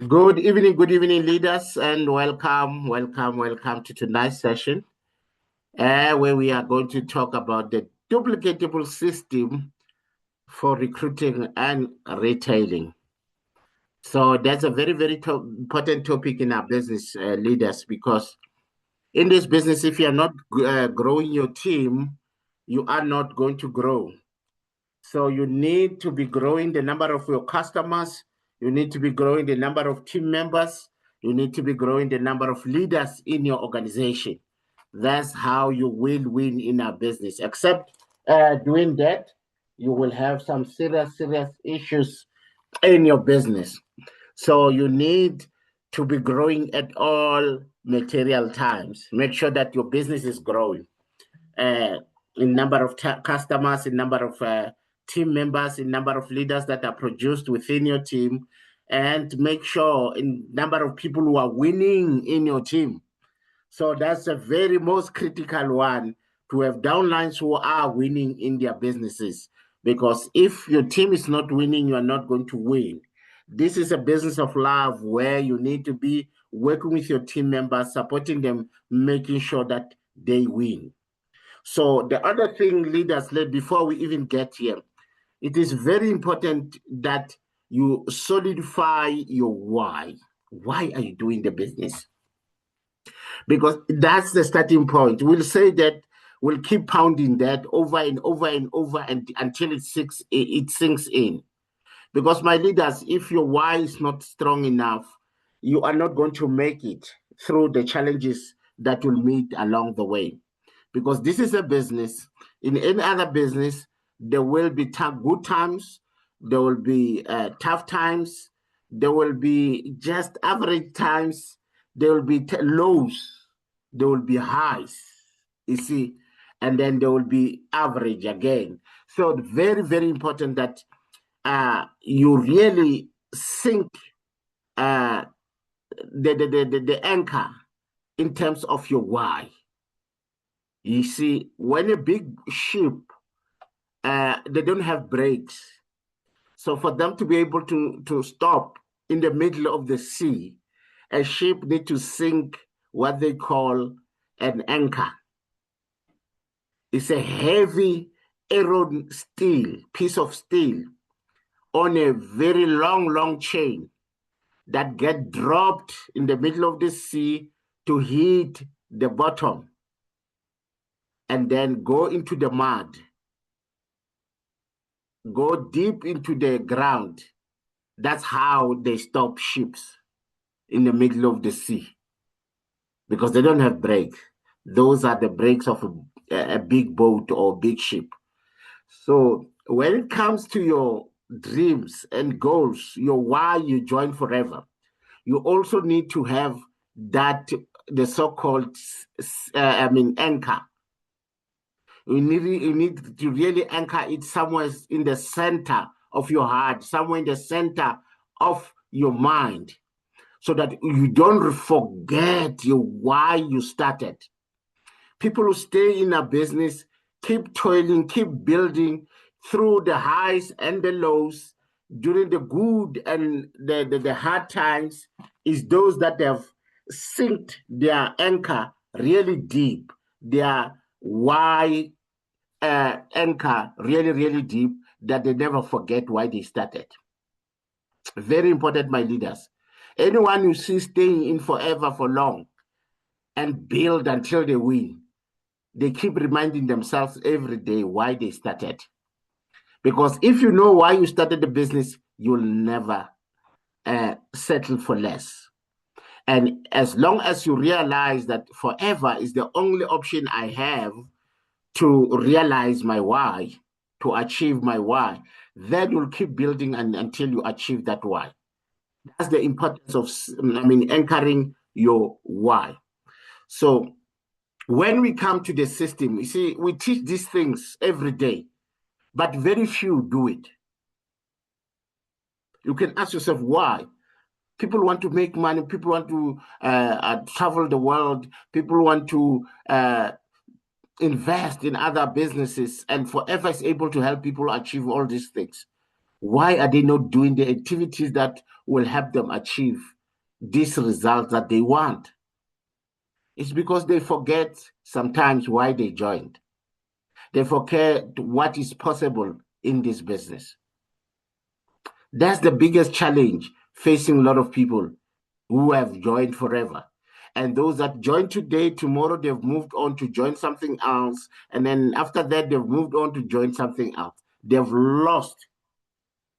Good evening, leaders, and welcome to tonight's session, where we are going to talk about the duplicatable system for recruiting and retailing. So that's a very important topic in our business, leaders, because in this business, if you are not growing your team, you are not going to grow. So you need to be growing the number of your customers. You need to be growing the number of team members. You need to be growing the number of leaders in your organization. That's how you will win in our business. Except doing that, you will have some serious issues in your business. So you need to be growing at all material times. Make sure that your business is growing uh, in number of customers, in number of team members, in number of leaders that are produced within your team, and make sure in number of people who are winning in your team. So that's a very most critical one, to have downlines who are winning in their businesses. Because if your team is not winning, you are not going to win. This is a business of love where you need to be working with your team members, supporting them, making sure that they win. So the other thing, leaders, before we even get here, it is very important that you solidify your why. Why are you doing the business? Because that's the starting point. We'll say that, we'll keep pounding that over and over until it sinks in. Because my leaders, if your why is not strong enough, you are not going to make it through the challenges that you'll meet along the way. Because this is a business. In any other business, there will be good times, there will be tough times, there will be just average times, there will be lows, there will be highs, you see, and then there will be average again. So very important that you really sink uh, the anchor in terms of your why. You see, when a big ship, they don't have brakes. So for them to be able to stop in the middle of the sea, a ship need to sink what they call an anchor. It's a heavy arrowed steel, piece of steel on a very long chain that get dropped in the middle of the sea to hit the bottom and then go into the mud, go deep into the ground. That's how they stop ships in the middle of the sea, because they don't have brakes. Those are the brakes of a big boat or big ship. So when it comes to your dreams and goals, your why you join forever, you also need to have that, the so-called anchor. You need to really anchor it somewhere in the center of your heart, somewhere in the center of your mind, so that you don't forget why you started. People who stay in a business keep toiling, keep building through the highs and the lows, during the good and the hard times, is those that have sinked their anchor really deep, their why anchor really deep, that they never forget why they started. Very important, my leaders. Anyone you see staying in forever, for long, and build until they win, they keep reminding themselves every day why they started. Because if you know why you started the business, you'll never settle for less. And as long as you realize that forever is the only option I have to realize my why, to achieve my why, then you'll keep building until you achieve that why. That's the importance of, anchoring your why. So when we come to the system, you see, we teach these things every day, but very few do it. You can ask yourself why. People want to make money. People want to travel the world. People want to invest in other businesses, and Forever is able to help people achieve all these things. Why are they not doing the activities that will help them achieve these results that they want? It's because they forget sometimes why they joined. They forget what is possible in this business. That's the biggest challenge facing a lot of people who have joined forever. And those that join today, tomorrow they've moved on to join something else. And then after that, they've moved on to join something else. They've lost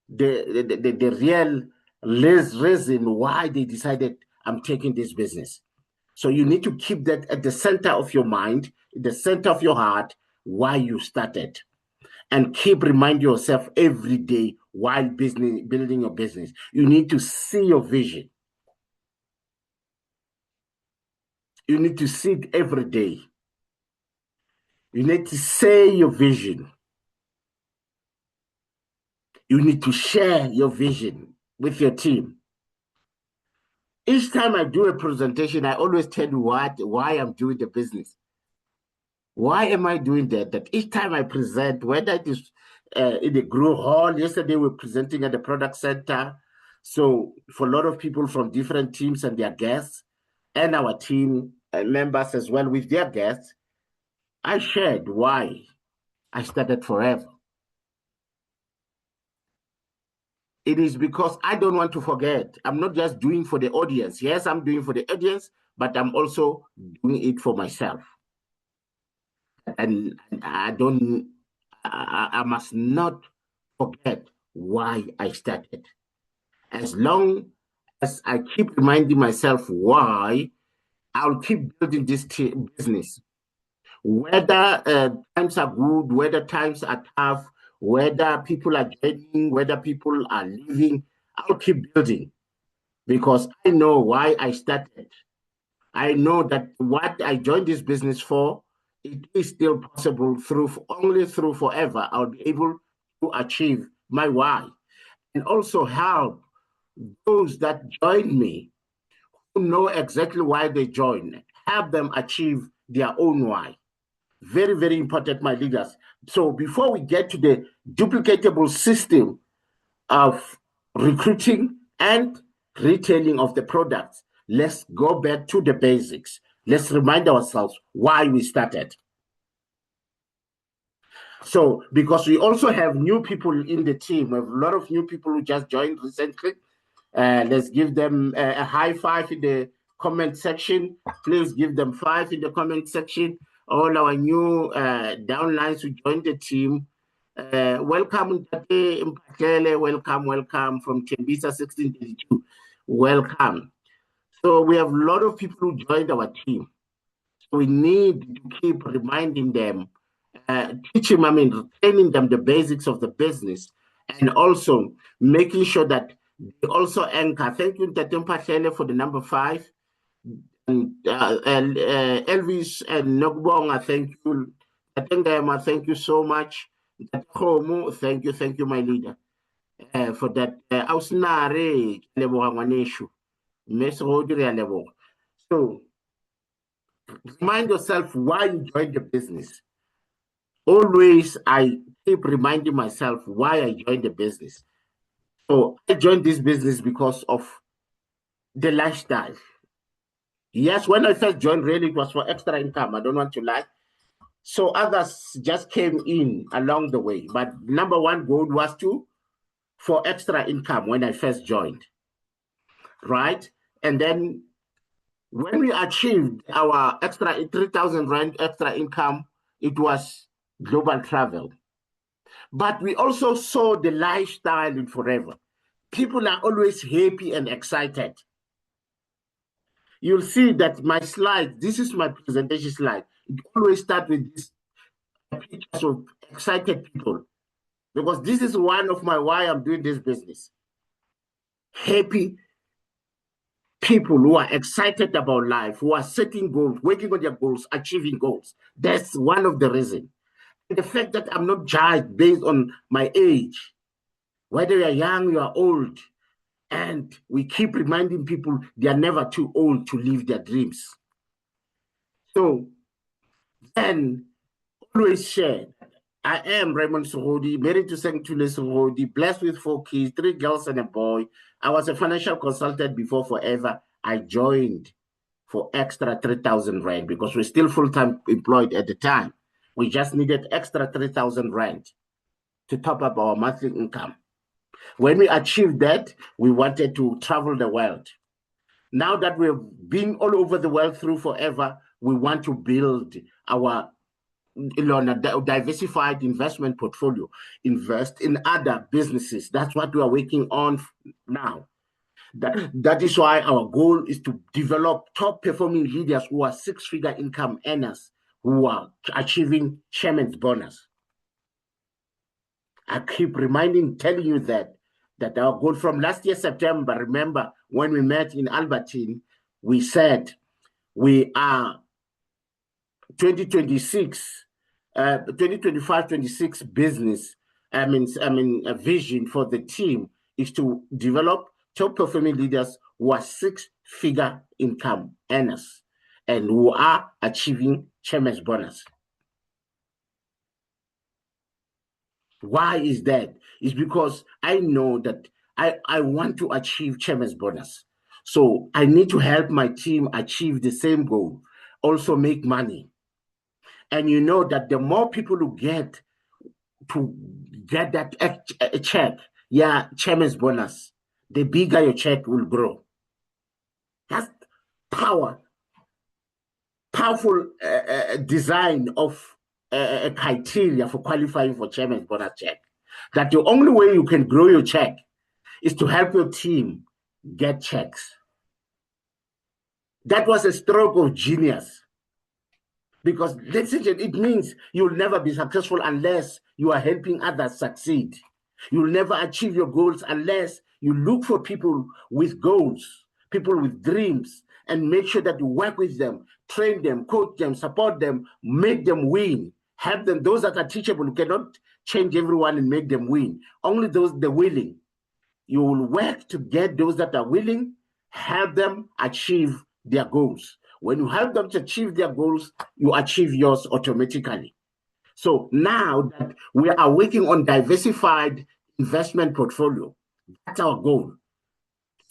the real reason why they decided, I'm taking this business. So you need to keep that at the center of your mind, the center of your heart, why you started. And keep reminding yourself every day while building your business. You need to see your vision. You need to see it every day. You need to say your vision. You need to share your vision with your team. Each time I do a presentation, I always tell you why I'm doing the business. Why am I doing that? That each time I present, whether it is in the Grow Hall, yesterday we were presenting at the product center. So for a lot of people from different teams and their guests, and our team members as well with their guests, I shared why I started Forever. It is because I don't want to forget. I'm not just doing for the audience. Yes, I'm doing for the audience, but I'm also doing it for myself. And I must not forget why I started. As long as I keep reminding myself why, I'll keep building this business. Whether times are good, whether times are tough, whether people are joining, whether people are leaving, I'll keep building because I know why I started. I know that what I joined this business for, it is still possible only through Forever. I'll be able to achieve my why and also help those that join me who know exactly why they join, help them achieve their own why. Very, very important, my leaders. So before we get to the duplicatable system of recruiting and retailing of the products, let's go back to the basics. Let's remind ourselves why we started. So, because we also have new people in the team, we have a lot of new people who just joined recently. Let's give them a high five in the comment section. Please give them 5 in the comment section. All our new downlines who joined the team. Welcome, welcome from Tembisa 1632. Welcome. So we have a lot of people who joined our team. So we need to keep reminding them, training them the basics of the business, and also making sure that they also anchor. Thank you, Tatem Pachele, for the number 5. And Elvis and Nogbonga, thank you. Tatengema, thank you so much. Thank you, my leader, for that. Ausnare, so remind yourself why you joined the business. Always, I keep reminding myself why I joined the business. So I joined this business because of the lifestyle. Yes, when I first joined, really, it was for extra income. I don't want to lie. So others just came in along the way. But number one goal was for extra income when I first joined. Right? And then when we achieved our extra 3,000 rand extra income, it was global travel. But we also saw the lifestyle in Forever. People are always happy and excited. You'll see that my slide, this is my presentation slide. It always starts with this pictures of excited people because this is one of my why I'm doing this business. Happy people who are excited about life, who are setting goals, working on their goals, achieving goals. That's one of the reasons. The fact that I'm not judged based on my age, whether you're young, you're old, and we keep reminding people they are never too old to live their dreams. So then always share. I am Raymond Surodi, married to Sengtule Surodi, blessed with 4 kids, 3 girls and a boy. I was a financial consultant before forever. I joined for extra 3,000 rand because we're still full-time employed at the time. We just needed extra 3,000 rand to top up our monthly income. When we achieved that, we wanted to travel the world. Now that we've been all over the world through forever, we want to build our diversified investment portfolio, invest in other businesses. That's what we are working on now. That is why our goal is to develop top performing leaders who are 6-figure income earners who are achieving chairman's bonus. I keep telling you that our goal from last year, September, remember when we met in Albertine, we said we are 2026, 2025-26 business, a vision for the team is to develop top performing leaders who are 6-figure income earners and who are achieving chairman's bonus. Why is that? It's because I know that I want to achieve chairman's bonus. So I need to help my team achieve the same goal, also make money. And you know that the more people who get that check, chairman's bonus, the bigger your check will grow. That's powerful design of a criteria for qualifying for chairman's bonus check. That the only way you can grow your check is to help your team get checks. That was a stroke of genius. Because it means you'll never be successful unless you are helping others succeed. You'll never achieve your goals unless you look for people with goals, people with dreams, and make sure that you work with them, train them, coach them, support them, make them win, help them. Those that are teachable, you cannot change everyone and make them win. Only those that are willing. You will work to get those that are willing, help them achieve their goals. When you help them to achieve their goals, you achieve yours automatically. So now that we are working on diversified investment portfolio, that's our goal.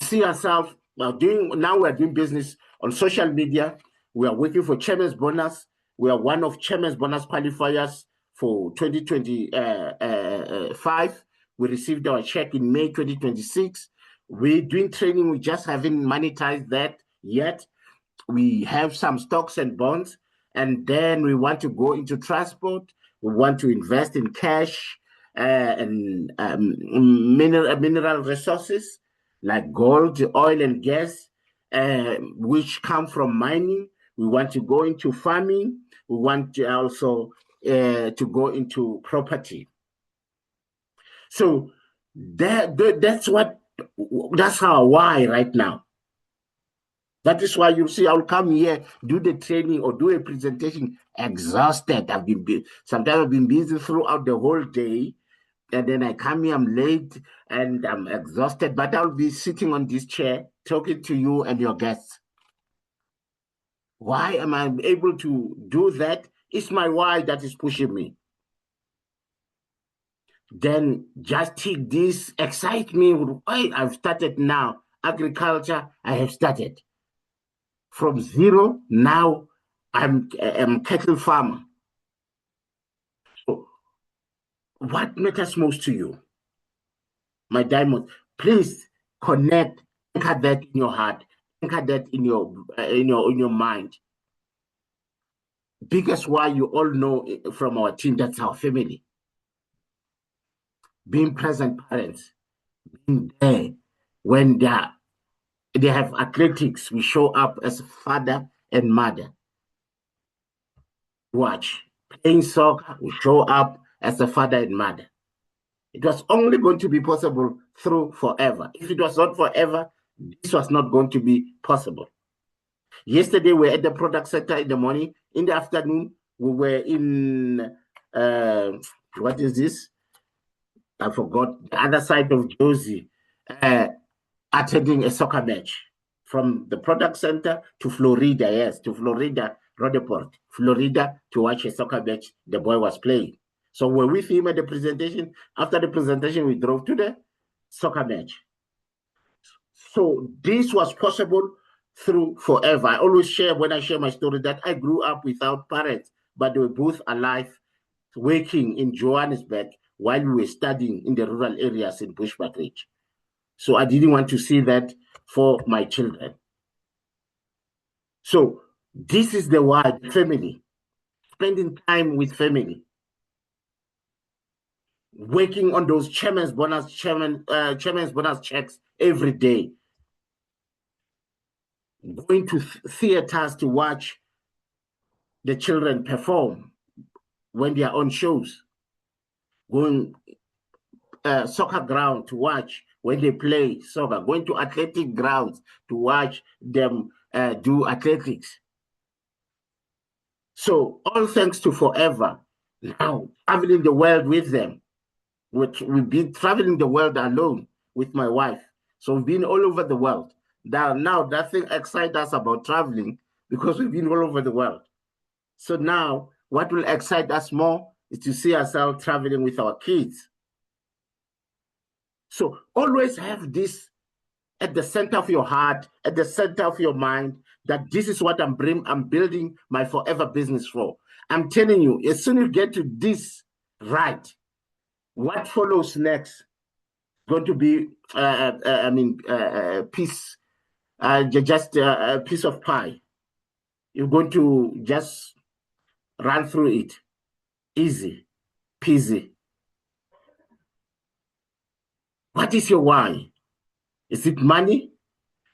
See ourselves we're doing business on social media. We are working for chairman's bonus. We are one of chairman's bonus qualifiers for 2025. We received our check in May 2026. We're doing training. We just haven't monetized that yet. We have some stocks and bonds, and then we want to go into transport. We want to invest in cash and mineral resources like gold, oil, and gas, which come from mining. We want to go into farming. We want to also to go into property. So that's our why right now. That is why you see I'll come here, do the training or do a presentation exhausted. Sometimes I've been busy throughout the whole day, and then I come here, I'm late and I'm exhausted, but I'll be sitting on this chair talking to you and your guests. Why am I able to do that? It's my why that is pushing me. Then just take this, excite me. I've started now. Agriculture, I have started. From zero, now I'm a cattle farmer. So what matters most to you? My diamond, please connect, anchor that in your heart, anchor that in your mind. Biggest why you all know from our team, that's our family. Being present parents, being there when they have athletics, we show up as father and mother. Watch, playing soccer, we show up as a father and mother. It was only going to be possible through forever. If it was not forever, this was not going to be possible. Yesterday, we were at the product center in the morning. In the afternoon, we were in, what is this? I forgot, the other side of Josie, attending a soccer match. From the product center to Florida, to Florida, Rodeport, Florida, to watch a soccer match the boy was playing. So we're with him at the presentation. After the presentation, we drove to the soccer match. So this was possible through forever. I always share, when I share my story, that I grew up without parents, but they were both alive, working in Johannesburg while we were studying in the rural areas in Bushbuckridge. So I didn't want to see that for my children. So this is the why, family, spending time with family, working on those chairman's bonus checks every day, going to theaters to watch the children perform when they are on shows, going soccer ground to watch when they play soccer, going to athletic grounds to watch them do athletics. So all thanks to Forever, now traveling the world with them. We've been traveling the world alone with my wife. So we've been all over the world. Now that thing excites us about traveling because we've been all over the world. So now what will excite us more is to see ourselves traveling with our kids. So always have this at the center of your heart, at the center of your mind, that this is what I'm building my Forever business for. I'm telling you, as soon as you get to this right, what follows next is going to be, piece, just a piece of pie. You're going to just run through it. Easy, peasy. What is your why? Is it money,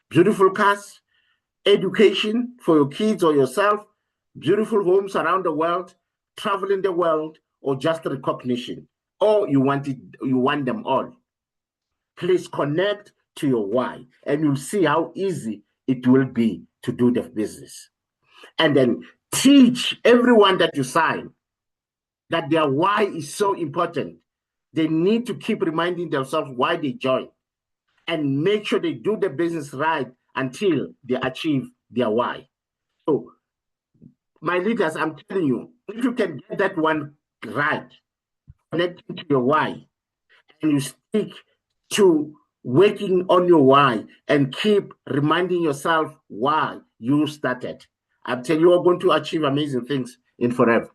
beautiful cars, education for your kids or yourself, beautiful homes around the world, traveling the world, or just recognition? Or you want them all? Please connect to your why, and you'll see how easy it will be to do the business. And then teach everyone that you sign that their why is so important. They need to keep reminding themselves why they join, and make sure they do the business right until they achieve their why. So, my leaders, I'm telling you, if you can get that one right, connecting to your why, and you stick to working on your why and keep reminding yourself why you started, I'm telling you, you're going to achieve amazing things in Forever.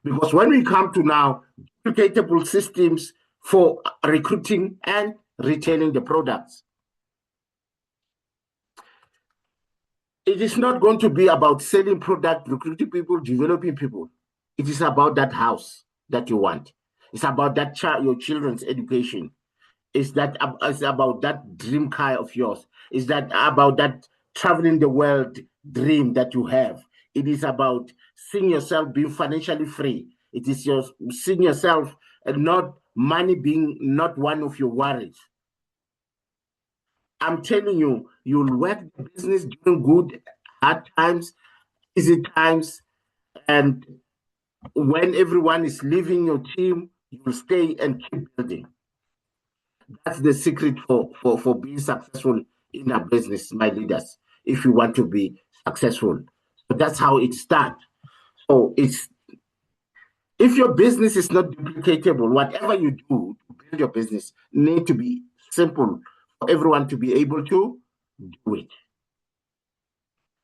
Because when we come to now, duplicatable systems for recruiting and retaining the products, it is not going to be about selling product, recruiting people, developing people. It is about that house that you want. It's about that your children's education. It's about that dream car of yours. It's about that traveling the world dream that you have. It is about seeing yourself being financially free. It is seeing yourself not money being not one of your worries. I'm telling you, you'll work the business during good, hard times, easy times, and when everyone is leaving your team, you'll stay and keep building. That's the secret for being successful in a business, my leaders, if you want to be successful. So that's how it starts. So if your business is not duplicatable, whatever you do to build your business need to be simple for everyone to be able to do it.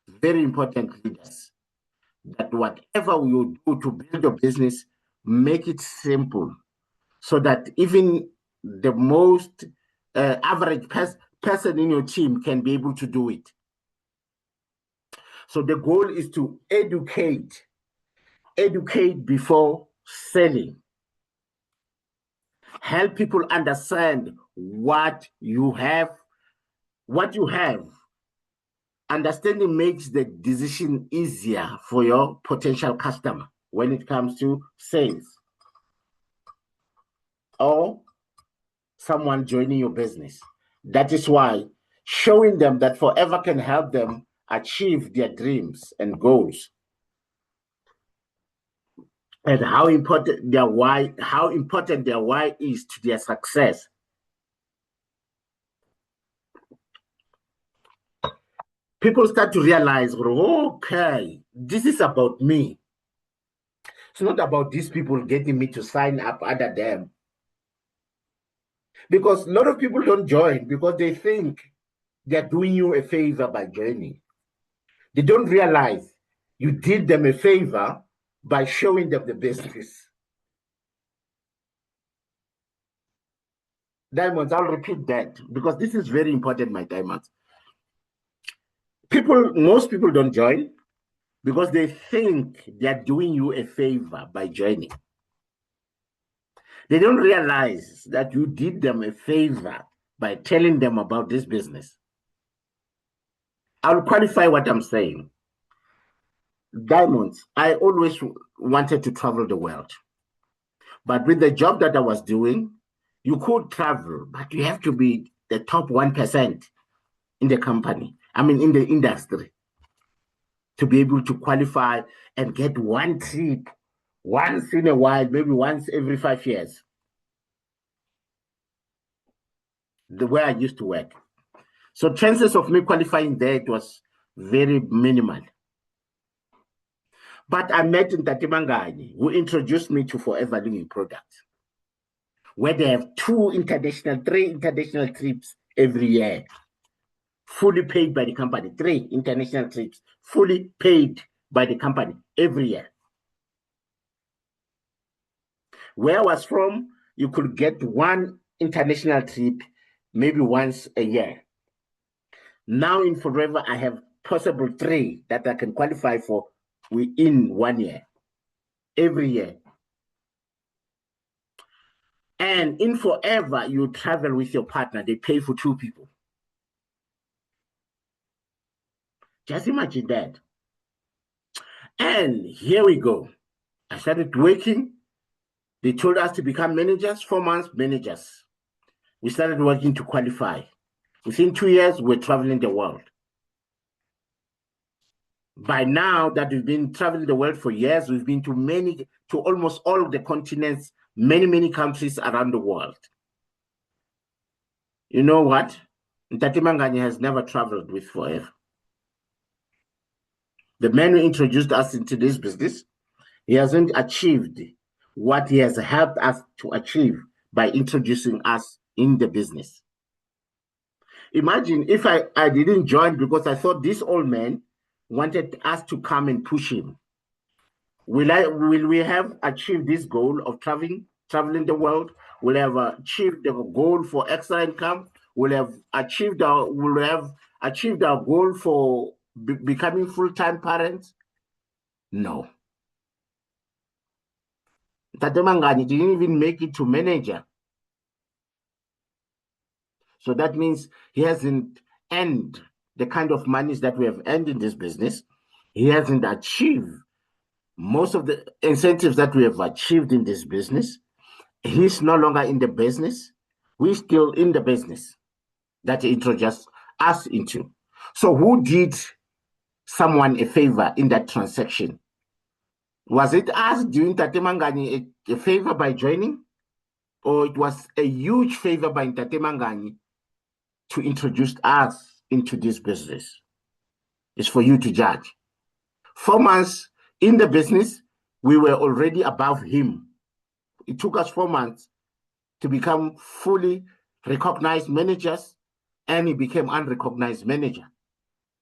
Very important, leaders, that whatever you do to build your business, make it simple so that even the most average person in your team can be able to do it. So the goal is to educate before selling. Help people understand what you have. Understanding makes the decision easier for your potential customer when it comes to sales or someone joining your business. That is why showing them that Forever can help them achieve their dreams and goals, and how important their why is to their success. People start to realize, okay, this is about me. It's not about these people getting me to sign up under them. Because a lot of people don't join because they think they're doing you a favor by joining. They don't realize you did them a favor by showing them the business. Diamonds, I'll repeat that because this is very important, my diamonds. Most people don't join because they think they're doing you a favor by joining. They don't realize that you did them a favor by telling them about this business. I'll qualify what I'm saying. Diamonds, I always wanted to travel the world. But with the job that I was doing, you could travel, but you have to be the top 1% in the company, in the industry, to be able to qualify and get one trip once in a while, maybe once every 5 years, the way I used to work. So chances of me qualifying there, it was very minimal. But I met Ntate Mangani, who introduced me to Forever Living Products, where they have 3 international trips every year, fully paid by the company. 3 international trips, fully paid by the company every year. Where I was from, you could get 1 international trip maybe once a year. Now in Forever, I have possible 3 that I can qualify for within 1 year, every year. And in Forever, you travel with your partner. They pay for 2 people. Just imagine that. And here we go. I started working. They told us to become managers, 4 months managers. We started working to qualify. Within 2 years, we're traveling the world. By now that we've been traveling the world for years, we've been to almost all of the continents, many countries around the world. You know what? Ntate Mangani has never traveled with Forever. The man who introduced us into this business, he hasn't achieved what he has helped us to achieve by introducing us in the business. Imagine if I didn't join because I thought this old man wanted us to come and push him. Will we have achieved this goal of traveling the world? Will we have achieved the goal for extra income? Will we have achieved our goal for becoming full-time parents? No. Ntate Mangani didn't even make it to manager. So that means he hasn't earned the kind of monies that we have earned in this business. He hasn't achieved most of the incentives that we have achieved in this business. He's no longer in the business. We're still in the business that he introduced us into. So who did someone a favor in that transaction? Was it us doing Ntate Mangani a favor by joining? Or it was a huge favor by Ntate Mangani to introduce us into this business? It's for you to judge. 4 months in the business, we were already above him. It took us 4 months to become fully recognized managers, and he became unrecognized manager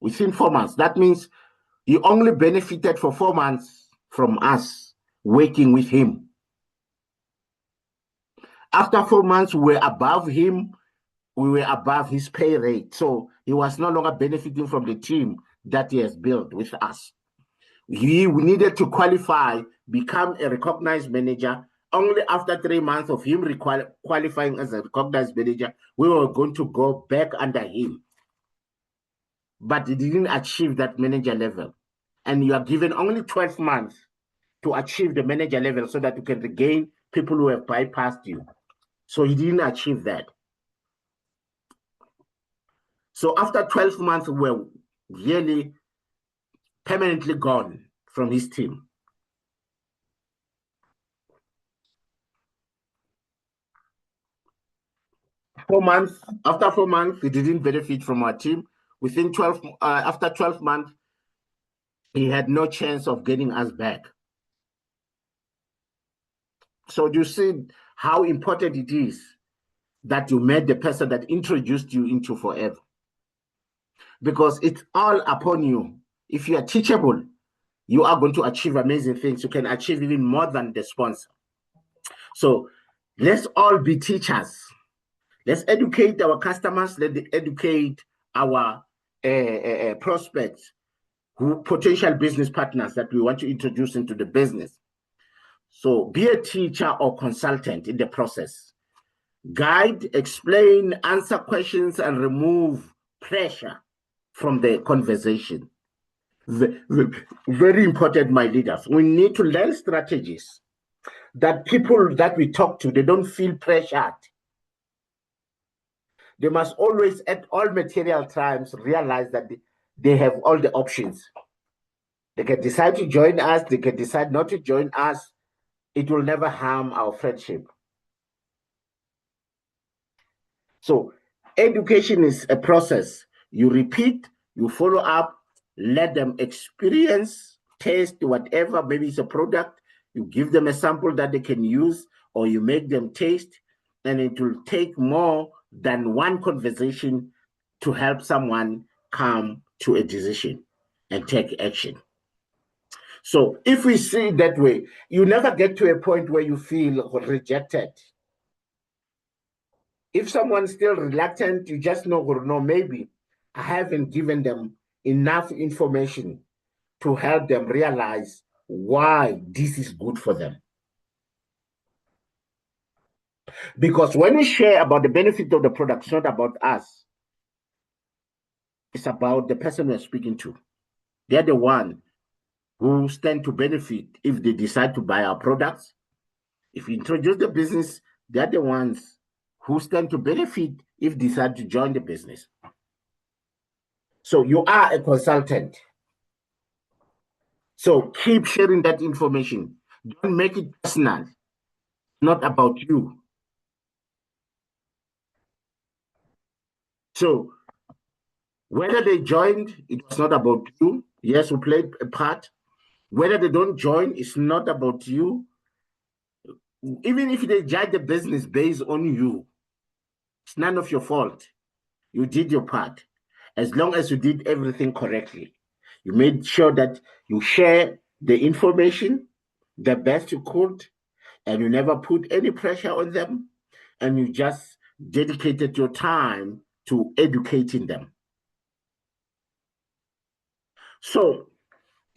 within 4 months. That means he only benefited for 4 months from us working with him. After 4 months, we were above him. We were above his pay rate. So he was no longer benefiting from the team that he has built with us. He needed to qualify, become a recognized manager. Only after 3 months of him qualifying as a recognized manager, we were going to go back under him. But he didn't achieve that manager level. And you are given only 12 months to achieve the manager level so that you can regain people who have bypassed you. So he didn't achieve that. So after 12 months, we were really permanently gone from his team. After 4 months, he didn't benefit from our team. After 12 months, he had no chance of getting us back. So you see how important it is that you met the person that introduced you into Forever. Because it's all upon you. If you are teachable, you are going to achieve amazing things. You can achieve even more than the sponsor. So let's all be teachers. Let's educate our customers. Let's educate our prospects, potential business partners that we want to introduce into the business. So be a teacher or consultant in the process. Guide, explain, answer questions, and remove pressure from the conversation. Very important, my leaders. We need to learn strategies that people that we talk to, they don't feel pressured. They must always, at all material times, realize that they have all the options. They can decide to join us. They can decide not to join us. It will never harm our friendship. So education is a process. You repeat, you follow up, let them experience, taste whatever, maybe it's a product, you give them a sample that they can use, or you make them taste, and it will take more than one conversation to help someone come to a decision and take action. So if we see it that way, you never get to a point where you feel rejected. If someone's still reluctant, you just know, or no, maybe I haven't given them enough information to help them realize why this is good for them. Because when we share about the benefit of the product, it's not about us. It's about the person we're speaking to. They're the one who stand to benefit if they decide to buy our products. If we introduce the business, they're the ones who stand to benefit if they decide to join the business. So you are a consultant. So keep sharing that information. Don't make it personal. Not about you. So whether they joined, it was not about you. Yes, we played a part. Whether they don't join, it's not about you. Even if they judge the business based on you, it's none of your fault. You did your part. As long as you did everything correctly, you made sure that you share the information the best you could, and you never put any pressure on them, and you just dedicated your time to educating them. So,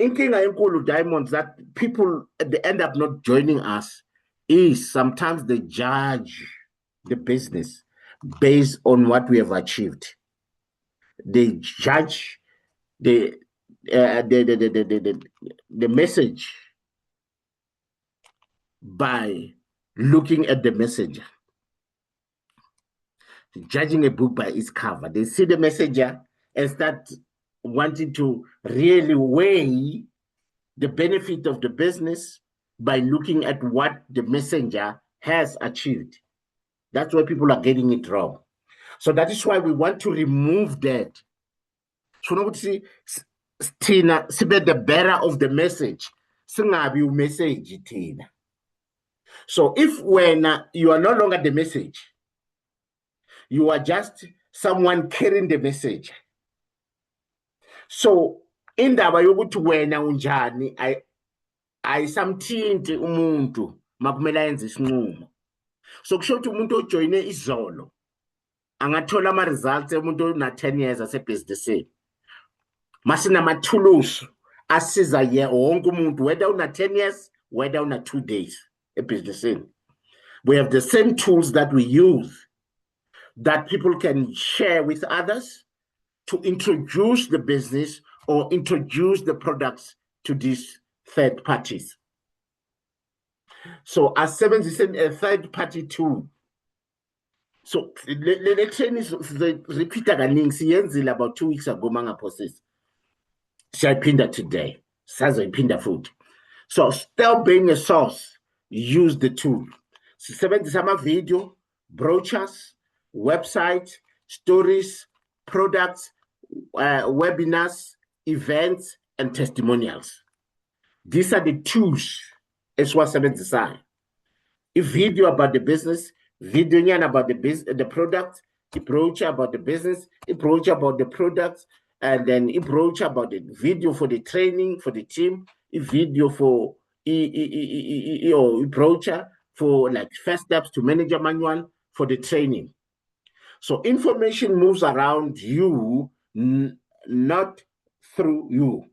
inkinga enkulu, Diamonds, that people they end up not joining us is sometimes they judge the business based on what we have achieved. They judge the message by looking at the messenger. Judging a book by its cover. They see the messenger and start wanting to really weigh the benefit of the business by looking at what the messenger has achieved. That's why people are getting it wrong. So that is why we want to remove that. So see, Tina, the bearer of the message. Message, Tina. So if when you are no longer the message, you are just someone carrying the message. So indaba yokuthi wena unjani ayisamthinti umuntu makumele ayenze isinqumo. So kusho ukuthi umuntu ojoyine izolo angathola ama-results umuntu ona-10 years asebhizinisini. Masinamathulusi asiza wonke umuntu, whether una-10 years, whether una-2 days ebhizinisini. We have the same tools that we use that people can share with others to introduce the business or introduce the products to these third parties. So as seven is a third party tool. So the train is repeat again. About 2 weeks ago, manga process. Pinda today. Sazo pinda food. So still being a source, use the tool. So 7 summer video, brochures, websites, stories, products, webinars, events, and testimonials. These are the tools as what 7 design. a video about the business, video about the product, a brochure about the business, a brochure about the products, and then a brochure about the video for the training for the team, a video for a brochure for like first steps to manager manual for the training. So information moves around you, not through you.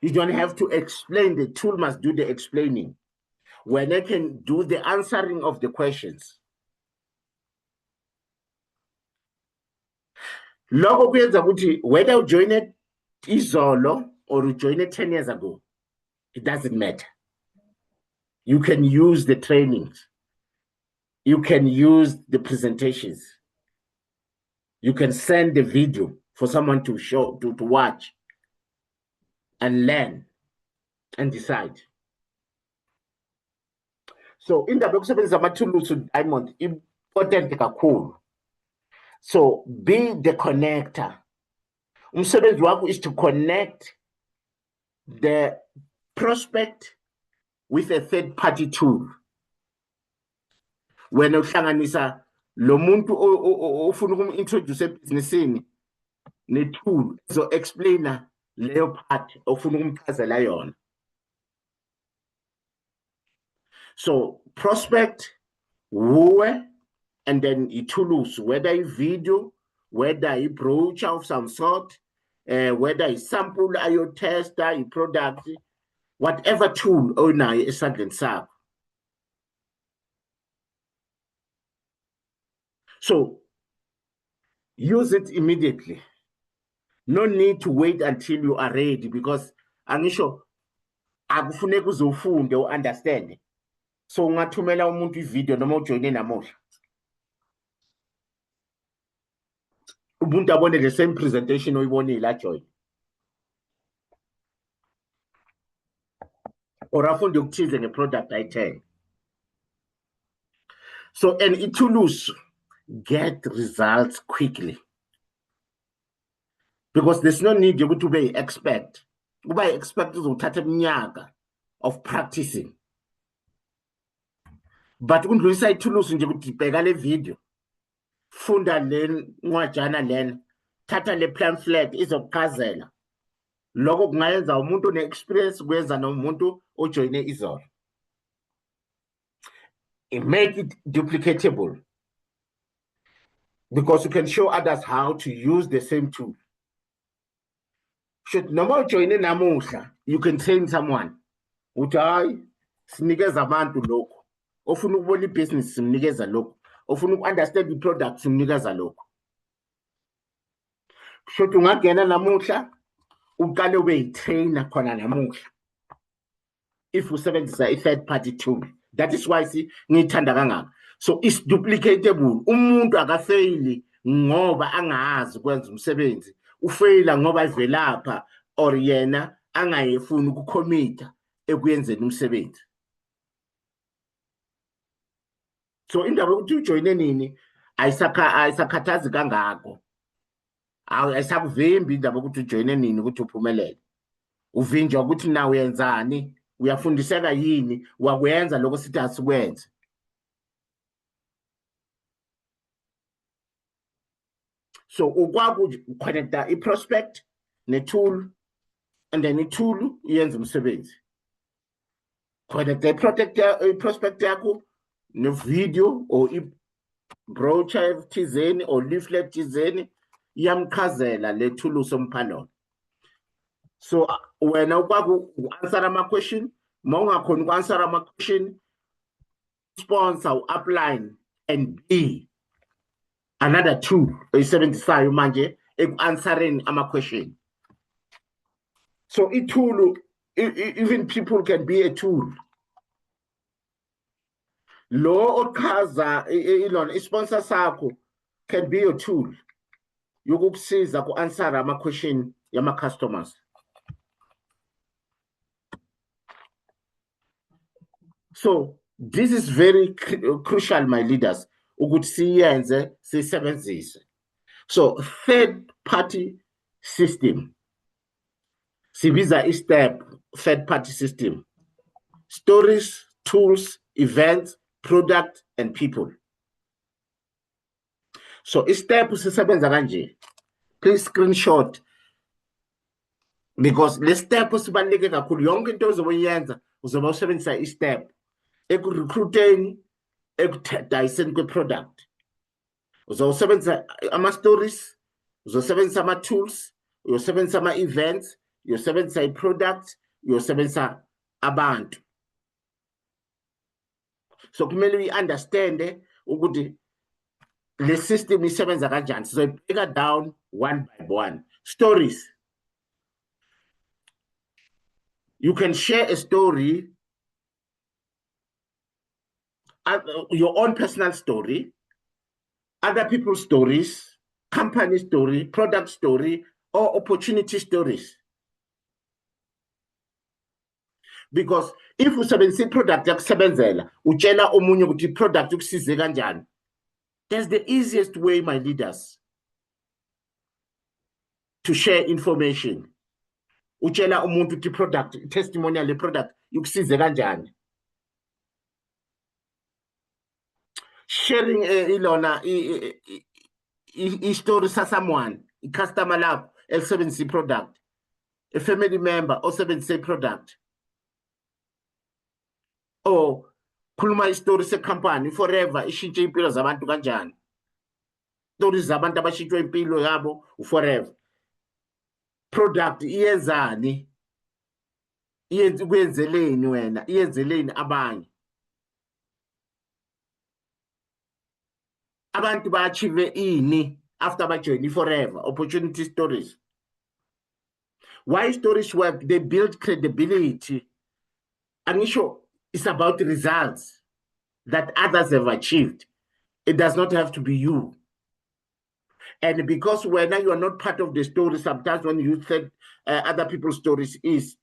You don't have to explain. The tool must do the explaining. When they can do the answering of the questions. Logo kuyenza ukuthi whether you joined izolo or you joined 10 years ago, it doesn't matter. You can use the trainings. You can use the presentations. You can send the video for someone to show, to watch and learn and decide. So in the yokusebenzisa amathulusi Diamond important kakhulu. So be the connector. Umsebenzi wakho is to connect the prospect with a third-party tool. Wena uhlanganisa lo muntu ofuna ukum-introduce ebhizinisini ne-tool so explainer leyo part ofuna ukumchazela yona. So prospect, wuwe, and then i-tools, whether a video, whether a brochure of some sort, whether a sample, a tester, a product, whatever tool onayo esandleni sakho. So use it immediately. No need to wait until you are ready, because angisho akufuneka uze ufunde understand. So ungathumela umuntu ivideo noma ujoyine namuhla. Umuntu abone the same presentation oyibonile ajoyine. Or afunde ukuthize ngeproduct ayithenge. So and itools get results quickly. Because there's no need to be expert. Uba expert uzothatha iminyaka of practicing. But undlulisa itools nje ukuthi bheka le video. Funda le ncwajana lena. Thatha le pamphlet izokuchazela. Lokho kungayenza umuntu one-experience kwenza nomuntu ojoyine izolo. Make it duplicatable. Because you can show others how to use the same tool. Should noma ujoyine namuhla, you can train someone. Uthi hayi sinikeza abantu lokho. Ofuna ukubona ibusiness simnikeza lokho. Ofuna uku-understand i-product simnikeza lokho. Should ungangena namuhla uqale ube yi-trainer khona namuhla. If usebenzisa i-third party tool. That is why ngiyithanda kangaka. So it's duplicatable. Umuntu akafeyili ngoba angazi ukwenza umsebenzi. Ufeyila ngoba ivelapha or yena angayefuni ukucommita ekuyenzeni umsebenzi. So indaba yokuthi ujoyine nini ayisakhathazi kangako. Ayisakuvimbi indaba yokuthi ujoyine nini ukuthi uphumelele. Uvinjwa ukuthi na uyenzani, uyafundiseka yini, wakwenza lokho sithi asikwenze. So ukwaku-connecta i-prospect ne-tool, and then i-tool yenza umsebenzi. Connecta i-prospect yakho ne-video or i-brochure thizeni or leaflet thizeni iyamchazela le-tool usomphalona. So wena ukwaku-answer ama-question, ma ungakhona uku-answer ama-question, sponsor, upline, and B. Another tool oyisebenzisayo manje eku-answering ama-question. So i-tool, even people can be a tool. Lo ochaza i-sponsor sakho can be a tool. Yokukusiza ku-answer ama-question yama-customers. So this is very crucial, my leaders. Ukuthi siyenze sisebenzise. So third party system. Sibiza i-step third party system. Stories, tools, events, product, and people. So step sisebenza kanje. Please screenshot, because le step sibaluleke kakhulu. Yonke into ozoyenza uzoba usebenzisa i-step eku-recruiteni, ekudayiseni kwe-product. Uzosebenzisa ama-stories, uzosebenzisa ama-tools, uyosebenzisa ama-events, uyosebenzisa i-product, uyosebenzisa abantu. So kumele uyi-understande ukuthi le system isebenza kanjani. Sizoyibheka down one by one. Stories. You can share a story, your own personal story, other people's stories, company story, product story, or opportunity stories. Because if usebenzisa product yakusebenzela, utshela omunye ukuthi product ukusize kanjani, that's the easiest way, my leaders, to share information. Utshela umuntu ukuthi product, testimonial le product ukusize kanjani. Sharing ilona i-story sa someone, i-customer lakho elisebenzisa i-product, a family member osebenzisa i-product, or khuluma i-story se-company forever ishintshe impilo zabantu kanjani. Stories zabantu abashintshwe impilo yabo forever. Product iyenzani, kwenzeleni wena, iyenzeleni abanye. Abantu ba-achieve ini after bajoyini forever. Opportunity stories. Why stories work? They build credibility. And sure, it's about results that others have achieved. It does not have to be you. And because when you are not part of the story, sometimes when you think other people's stories is,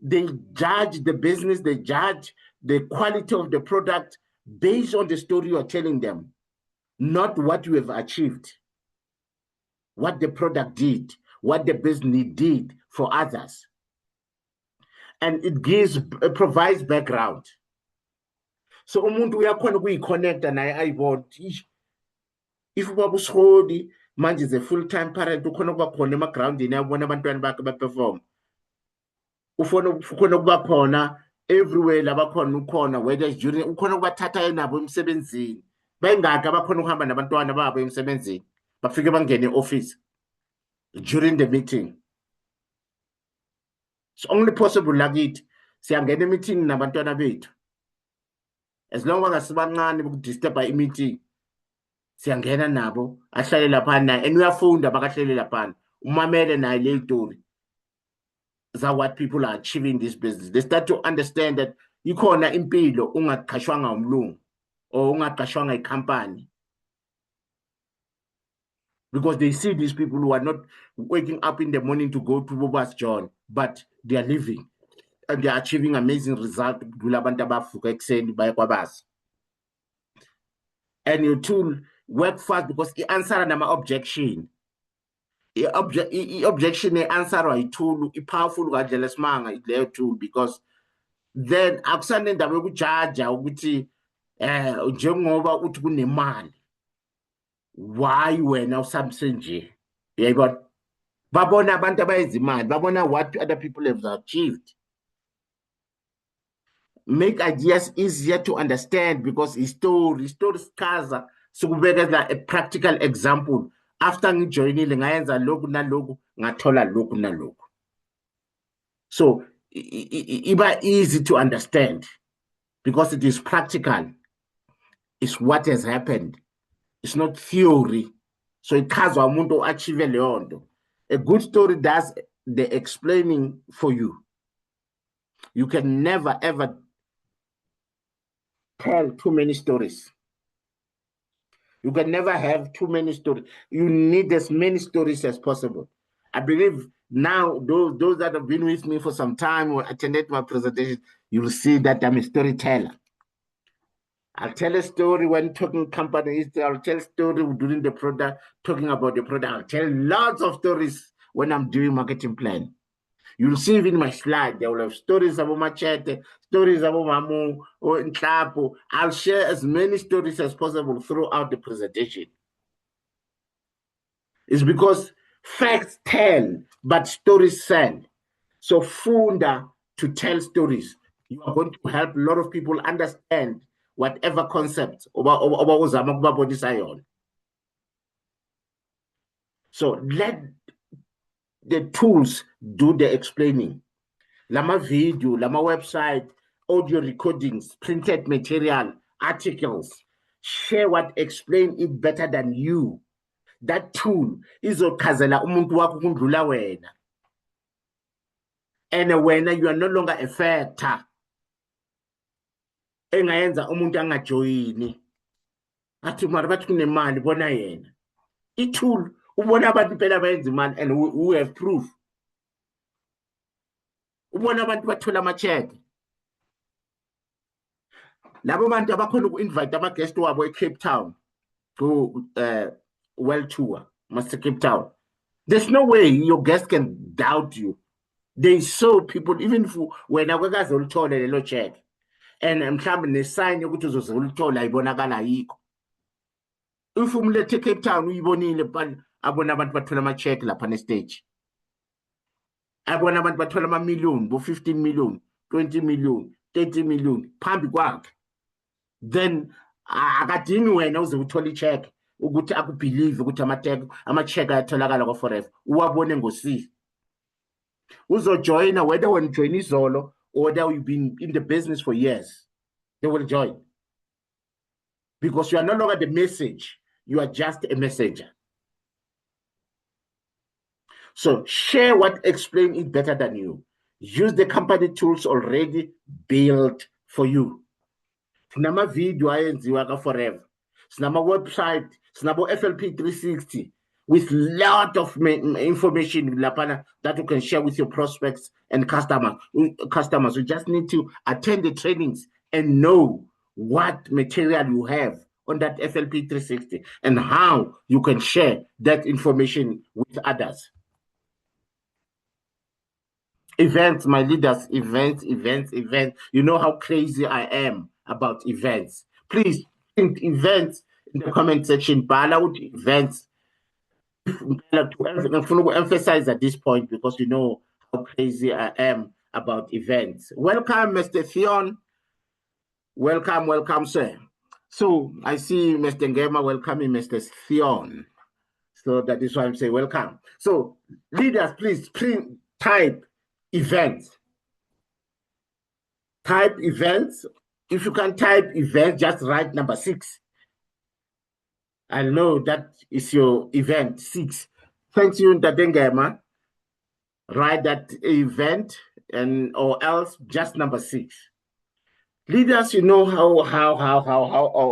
they judge the business, they judge the quality of the product based on the story you are telling them, not what you have achieved, what the product did, what the business did for others. And it provides background. So umuntu uyakhona ukuyi-connecta naye ayibona if ubaba uShodi manje is a full-time parent, ukhona ukuba khona emagroundini ayabona abantwana bakhe baperform. Ukhona ukuba khona everywhere labakhona ukhona, whether it's during, ukhona ukubathatha nabo emsebenzini. Bayingaki abakhona ukuhamba nabantwana babo emsebenzini bafike bangene e-office during the meeting. It's only possible lakithi siyangena e-meeting nabantwana bethu. As long as asibancane ukudisturba i-meeting, siyangena nabo, ahlale laphana, and uyafunda bakahlele laphana, umamele naye le story. That's what people are achieving this business. They start to understand that ikhona impilo ungaqashwanga umlungu or ungaqashwanga i-company. Because they see these people who are not waking up in the morning to go to Boba's John, but they are living and they are achieving amazing results. And your tool work fast because it answer nama objection. Objection answer a tool powerful tool, because then akusane ndaba yokujaja ukuthi njengoba uthi kunemali, why wena usamse nje, yayibona babona abantu abayenza imali, babona what other people have achieved. Make ideas easier to understand, because story skaza sikubekela a practical example. After ngijoyinile ngayenza lokhu nalokhu, ngathola lokhu nalokhu. So iba easy to understand because it is practical. It's what has happened. It's not theory. So it has umuntu achieve leyo nto. A good story does the explaining for you. You can never ever tell too many stories. You can never have too many stories. You need as many stories as possible. I believe now those that have been with me for some time or attended my presentation, you will see that I'm a storyteller. I'll tell a story when talking companies. I'll tell a story during the product, talking about the product. I'll tell lots of stories when I'm doing marketing plan. You'll see even my slide. There will have stories about Machete, stories about Mamu or Nklapo. I'll share as many stories as possible throughout the presentation. It's because facts tell, but stories sell. So funda to tell stories. You are going to help a lot of people understand whatever concept. So let the tools do the explaining. Lama video, lama website, audio recordings, printed material, articles. Share what explain it better than you. That tool izochazela umuntu wakho kundlula wena. And when you are no longer a factor, engayenza umuntu angajoyini. Athi mara bathi kunemali bona yena. I-tool ubona abantu phela bayenza imali and who have proof. Ubona abantu bathola ama-check. Labo bantu abakhona uku-invite ama-guest wabo e-Cape Town to world tour, Master Cape Town. There's no way your guest can doubt you. They saw people, even when I was ulithola lelo check, and mhlawumbe nesign yokuthi uzozulithola ayibonakala ayikho. If umlethe Cape Town uyibonile abona abantu bathola ama-check lapha ne-stage. Abona abantu bathola ama-million, bo-15 million, 20 million, 30 million, phambi kwakhe. Then akadingi wena uze uthole i-check ukuthi akubelieve ukuthi ama-check ayatholakala kwa-forever. Uwabone ngosisi. Uzojoyina whether when join izolo or whether you've been in the business for years. They will join. Because you are no longer the message. You are just a messenger. So share what explain it better than you. Use the company tools already built for you. Sinama video ayenziwa ka forever. Sinama website, sinabo FLP 360 with lot of information that you can share with your prospects and customers. You just need to attend the trainings and know what material you have on that FLP 360 and how you can share that information with others. Events, my leaders, events. You know how crazy I am about events. Please think events in the comment section. Bala with events. To emphasize at this point because you know how crazy I am about events. Welcome, Mr. Theon. Welcome, sir. So I see Mr. Ngema welcoming Mr. Theon. So that is why I'm saying welcome. So leaders, please type events. Type events. If you can type events, just write number 6. I know that is your event 6. Thank you, Ndadengema. Write that event and or else just number 6. Leaders, you know how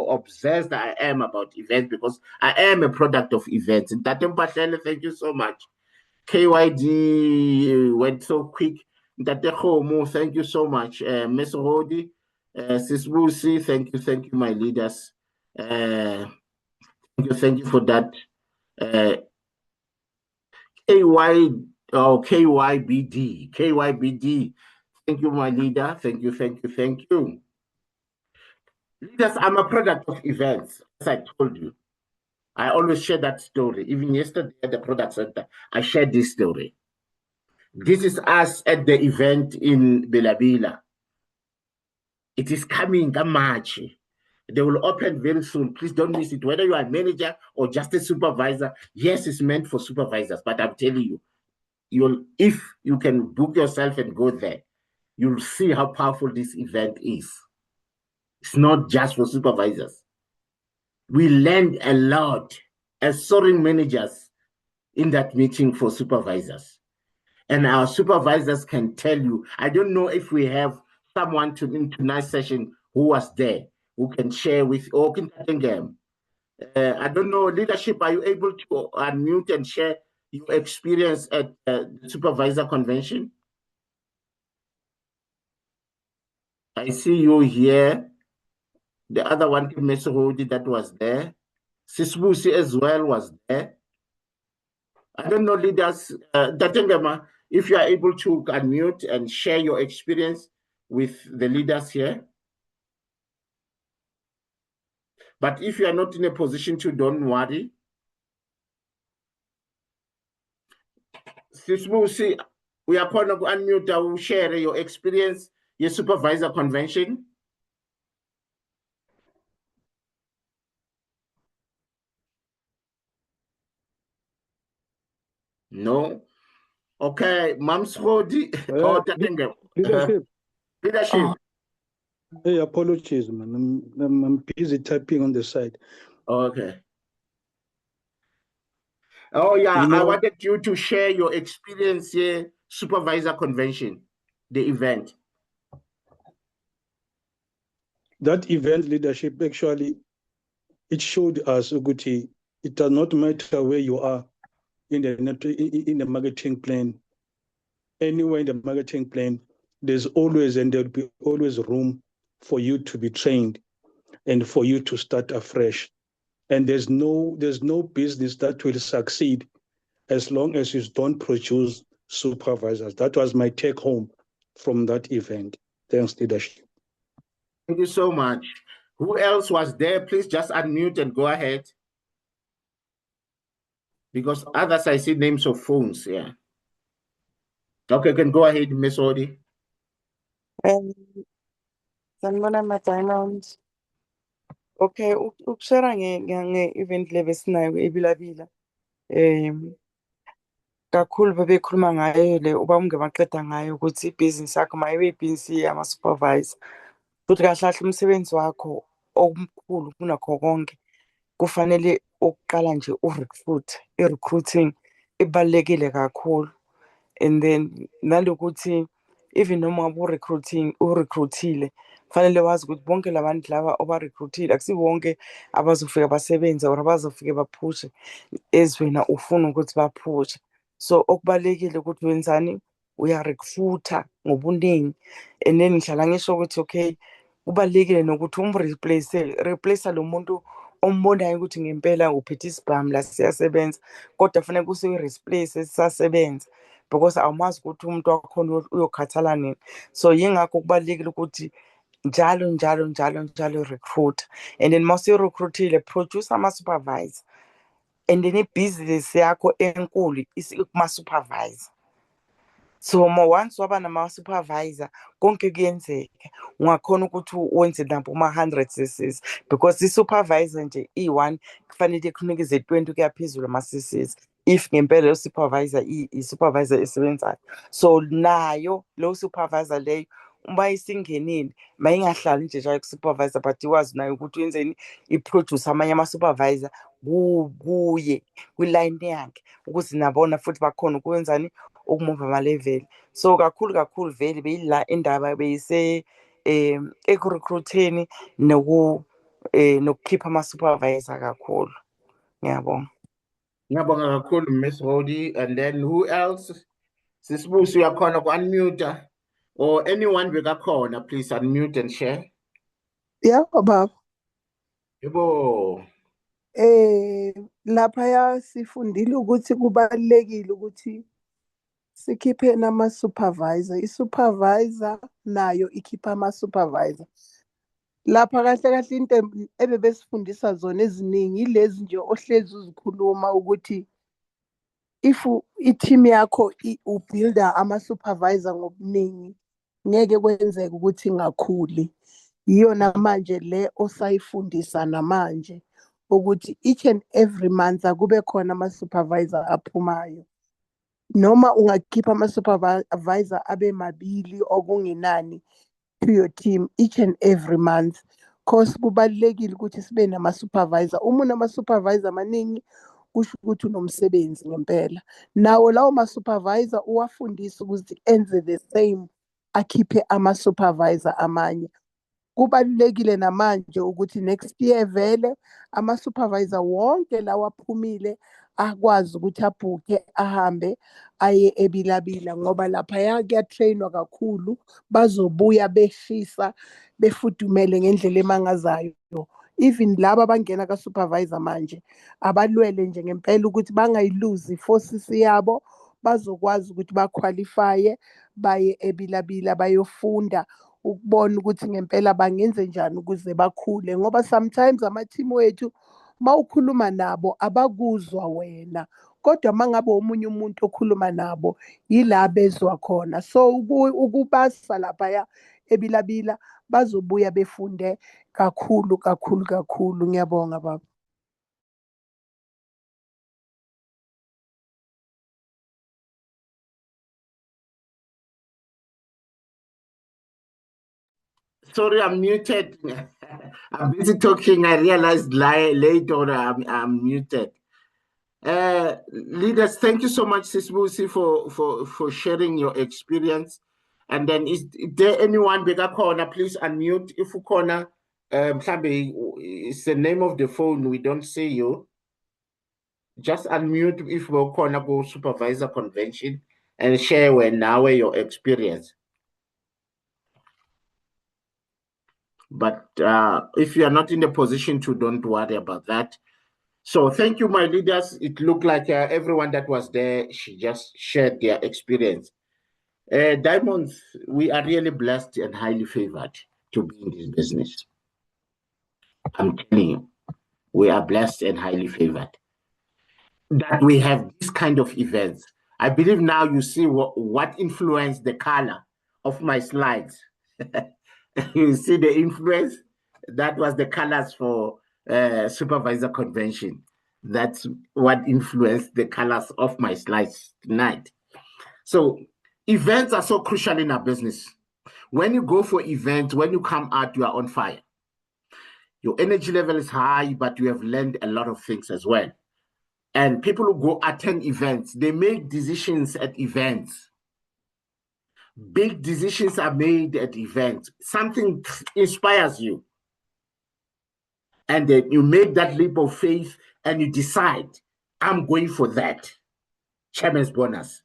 obsessed I am about events because I am a product of events. Ndadembashele, thank you so much. KYD went so quick. Ndadehomo, thank you so much. Miss Rodi, Sis Lucy, thank you, my leaders. Thank you for that. KYBD. Thank you, my leader. Thank you. Leaders, I'm a product of events, as I told you. I always share that story. Even yesterday at the product center, I shared this story. This is us at the event in Belabila. It is coming in March. They will open very soon. Please don't miss it. Whether you are a manager or just a supervisor, yes, it's meant for supervisors. But I'm telling you, if you can book yourself and go there, you'll see how powerful this event is. It's not just for supervisors. We learned a lot as soaring managers in that meeting for supervisors. And our supervisors can tell you, I don't know if we have someone in tonight's session who was there, who can share with or can I don't know, leadership, are you able to unmute and share your experience at the supervisor convention? I see you here. The other one, Messerodi, that was there. Sisbusi as well was there. I don't know, leaders. Datengama, if you are able to unmute and share your experience with the leaders here. But if you are not in a position to, don't worry. Sisibusi, we are going to unmute and share your experience, your supervisor convention. No. Okay, Mams Rodi. Leadership. Leadership. Hey, apologies, man. I'm busy typing on the side. Okay. Oh, yeah, You know, I wanted you to share your experience here, supervisor convention, the event. That event leadership, actually, it showed us, Uguti, it does not matter where you are in the marketing plan. Anywhere in the marketing plan, there's always, and there'll be always room for you to be trained and for you to start afresh. And there's no business that will succeed as long as you don't produce supervisors. That was my take home from that event. Thanks, leadership. Thank you so much. Who else was there? Please just unmute and go ahead. Because others, I see names of phones, yeah. Okay, can go ahead, Miss Odi. Sanibona ma-diamonds. Okay, ukushare nge-event le besinayo eBilabila. Kakhulu bebekhuluma ngayo le ubamnge baqeda ngayo ukuthi ibhizinisi yakho mayibe ibhizinisi yama-supervisor. Futhi kahle kahle umsebenzi wakho omkhulu kunakho konke kufanele ukuqala nje i-recruiting ibalulekile kakhulu. And then nalokuthi even noma urecruitile kufanele wazi ukuthi bonke labantu laba oba-recruitile akusibo wonke abazofika basebenze or abazofike baphushe ezwena ufuna ukuthi baphushe. So okubalulekile ukuthi wenzani, uya-recruiter ngobuningi, and then ngihlala ngisho ukuthi okay, kubalulekile nokuthi replace lo muntu ombonayo ukuthi ngempela uphethe isibhamu la siyasebenza, kodwa fanele kusuyi-replace sisasebenza, because awumazi ukuthi umuntu wakhona uyokhathala nini. So yingakho kubalulekile ukuthi njalo recruiter, and then mawusuyi-recruitile produce ama-supervisor, and then ibhizinisi yakho enkulu kuma-supervisor. So once waba nama-supervisor konke kuyenzeka, ungakhona ukuthi wenze nabo uma-100 cc's, because i-supervisor nje i-1 kufanele ikunikeze 20 kuya phezulu ama-cc's if ngempela lo supervisor i-supervisor esebenzayo. So nayo lo supervisor leyo uma isingenile mayingahlali nje njalo ku-supervisor, but ikwazi nayo ukuthi wenzeni, i-produce amanye ama-supervisor kuye kwilayini yakhe, ukuze nabona futhi bakhona ukwenzani, ukumova ama-level. So kakhulu vele beyila indaba beyise eku-recruit-eni nokukhipha ama-supervisor kakhulu. Ngiyabonga. Ngiyabonga kakhulu, Miss Rodi. And then who else? Sisibusi, uyakhona ku-unmute, or anyone bekakhona, please unmute and share. Yeah, baba. Yebo. Lapha sifundile ukuthi kubalekile ukuthi sikhiphe nama-supervisor. I-supervisor nayo ikhipha ama-supervisor. Lapha kahle into ebebesifundisa zona eziningi ilezi nje ohlezi uzikhuluma ukuthi if i-team yakho ubuilda ama-supervisor ngobuningi ngeke kwenzeke ukuthi ingakhuli. Yiyona manje le osayifundisa namanje ukuthi each and every month akube khona ama-supervisor aphumayo. Noma ungakhipha ama-supervisor abe mabili okungenani to your team each and every month, cause kubalulekile ukuthi sibe nama-supervisor. Uma unama-supervisor amaningi kusho ukuthi unomsebenzi ngempela. Nawo lawo ma-supervisor uwafundisa ukuthi enze the same, akhiphe ama-supervisor amanye. Kubalulekile namanje ukuthi next year vele ama-supervisor wonke lawa aphumile akwazi ukuthi abhuke ahambe aye eBilabila, ngoba laphaya kuyatrainwa kakhulu, bazobuya beshisa befudumele ngendlela emangazayo. Even laba abangena ka-supervisor manje abalwele nje ngempela ukuthi bangayiluzi i-forces yabo, bazokwazi ukuthi baqualifye baye ebilabila bayofunda ukubona ukuthi ngempela bangenze njani ukuze bakhule, ngoba sometimes ama-team wethu mawukhuluma nabo abakuzwa wena, kodwa mangabe omunye umuntu okhuluma nabo yila bezwa khona. So ukubasa laphaya ebilabila bazobuya befunde kakhulu kakhulu kakhulu. Ngiyabonga baba. Sorry, I'm muted. I'm busy talking. I realized later I'm muted. Leaders, thank you so much, Sisbusi, for sharing your experience. And then is there anyone bigger corner? Please unmute. If you corner, it's the name of the phone. We don't see you. Just unmute if we're corner go supervisor convention and share your experience. But if you are not in a position to, don't worry about that. So thank you, my leaders. It looked like everyone that was there, she just shared their experience. Diamonds, we are really blessed and highly favored to be in this business. I'm telling you, we are blessed and highly favored that we have this kind of events. I believe now you see what influenced the color of my slides. You see the influence? That was the colors for supervisor convention. That's what influenced the colors of my slides tonight. So events are so crucial in our business. When you go for events, when you come out, you are on fire. Your energy level is high, but you have learned a lot of things as well. And people who go attend events, they make decisions at events. Big decisions are made at events. Something inspires you. And then you make that leap of faith and you decide, I'm going for that. Chairman's bonus.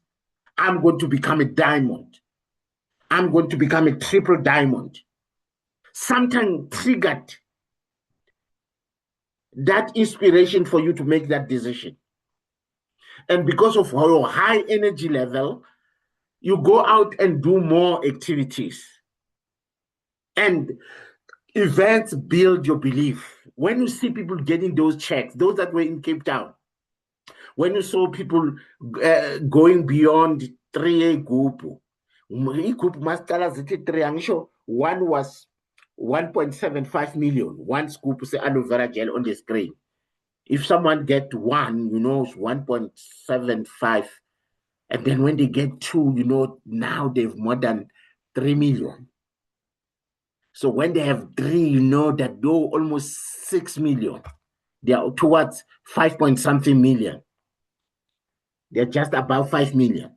I'm going to become a diamond. I'm going to become a triple diamond. Something triggered that inspiration for you to make that decision. And because of your high energy level, you go out and do more activities. And events build your belief. When you see people getting those checks, those that were in Cape Town, when you saw people going beyond 3A group, one was 1.75 million, one scoop say aloe vera gel on the screen. If someone get one, it's 1.75. And then when they get two, now they've more than 3 million. So when they have three, that they're almost 6 million. They are towards 5-point-something million. They're just about 5 million.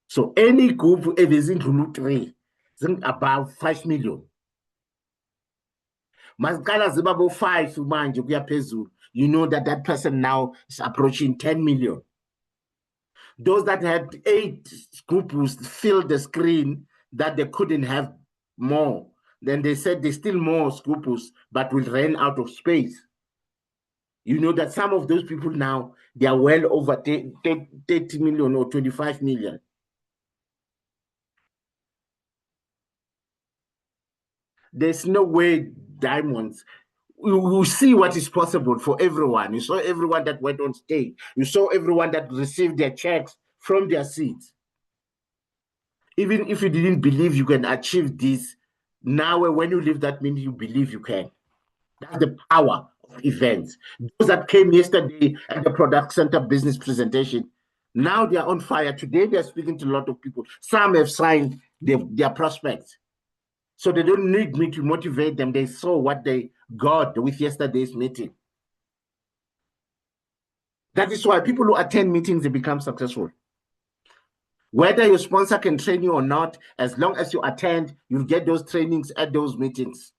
So any group, if it's into 3, it's about 5 million. Maskala zibabo 5 manje kuya phezulu. You know that person now is approaching 10 million. Those that had 8 groups filled the screen that they couldn't have more. Then they said there's still more scruples, but will run out of space. You know that some of those people now, they are well over 30 million or 25 million. There's no way diamonds. You see what is possible for everyone. You saw everyone that went on stage. You saw everyone that received their checks from their seats. Even if you didn't believe you can achieve this, now when you leave that means you believe you can. That's the power of events. Those that came yesterday at the Product Center business presentation, now they are on fire. Today they are speaking to a lot of people. Some have signed their prospects. So they don't need me to motivate them. They saw what they got with yesterday's meeting. That is why people who attend meetings, they become successful. Whether your sponsor can train you or not, as long as you attend, you'll get those trainings at those meetings.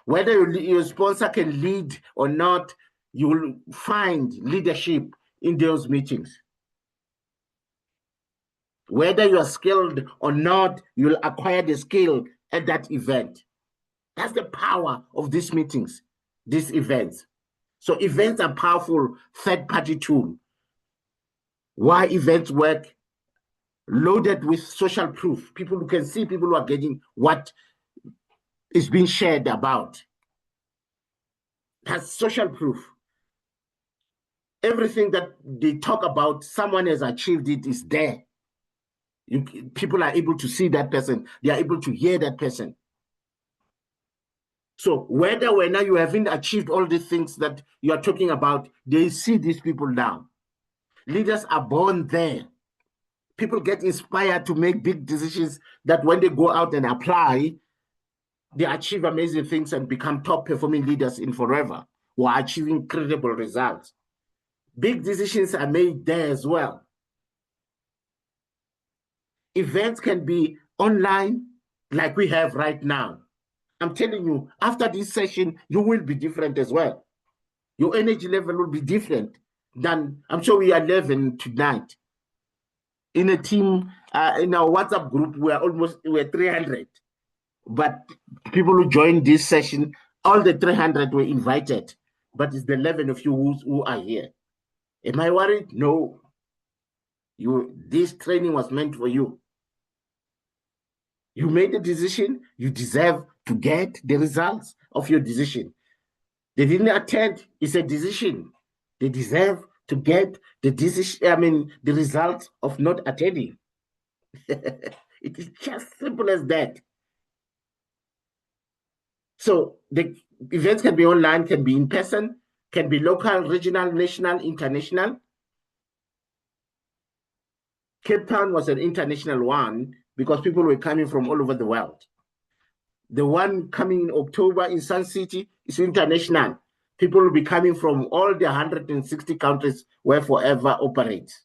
Whether your sponsor can lead or not, you will find leadership in those meetings. Whether you are skilled or not, you will acquire the skill at that event. That's the power of these meetings, these events. So events are powerful third-party tool Why events work, loaded with social proof. People who can see, people who are getting what is being shared about. Has social proof. Everything that they talk about, someone has achieved it, is there. People are able to see that person. They are able to hear that person. So whether or not you haven't achieved all the things that you are talking about, they see these people now. Leaders are born there. People get inspired to make big decisions that when they go out and apply, they achieve amazing things and become top performing leaders in forever, who are achieving credible results. Big decisions are made there as well. Events can be online like we have right now. I'm telling you, after this session, you will be different as well. Your energy level will be different than, I'm sure we are 11 tonight. In a team, in our WhatsApp group, we're 300. But people who joined this session, all the 300 were invited. But it's the 11 of you who are here. Am I worried? No. This training was meant for you. You made a decision, you deserve to get the results of your decision. They didn't attend, it's a decision. They deserve to get the decision, the result of not attending. It is just simple as that. So the events can be online, can be in person, can be local, regional, national, international. Cape Town was an international one because people were coming from all over the world. The one coming in October in Sun City is international. People will be coming from all the 160 countries where Forever operates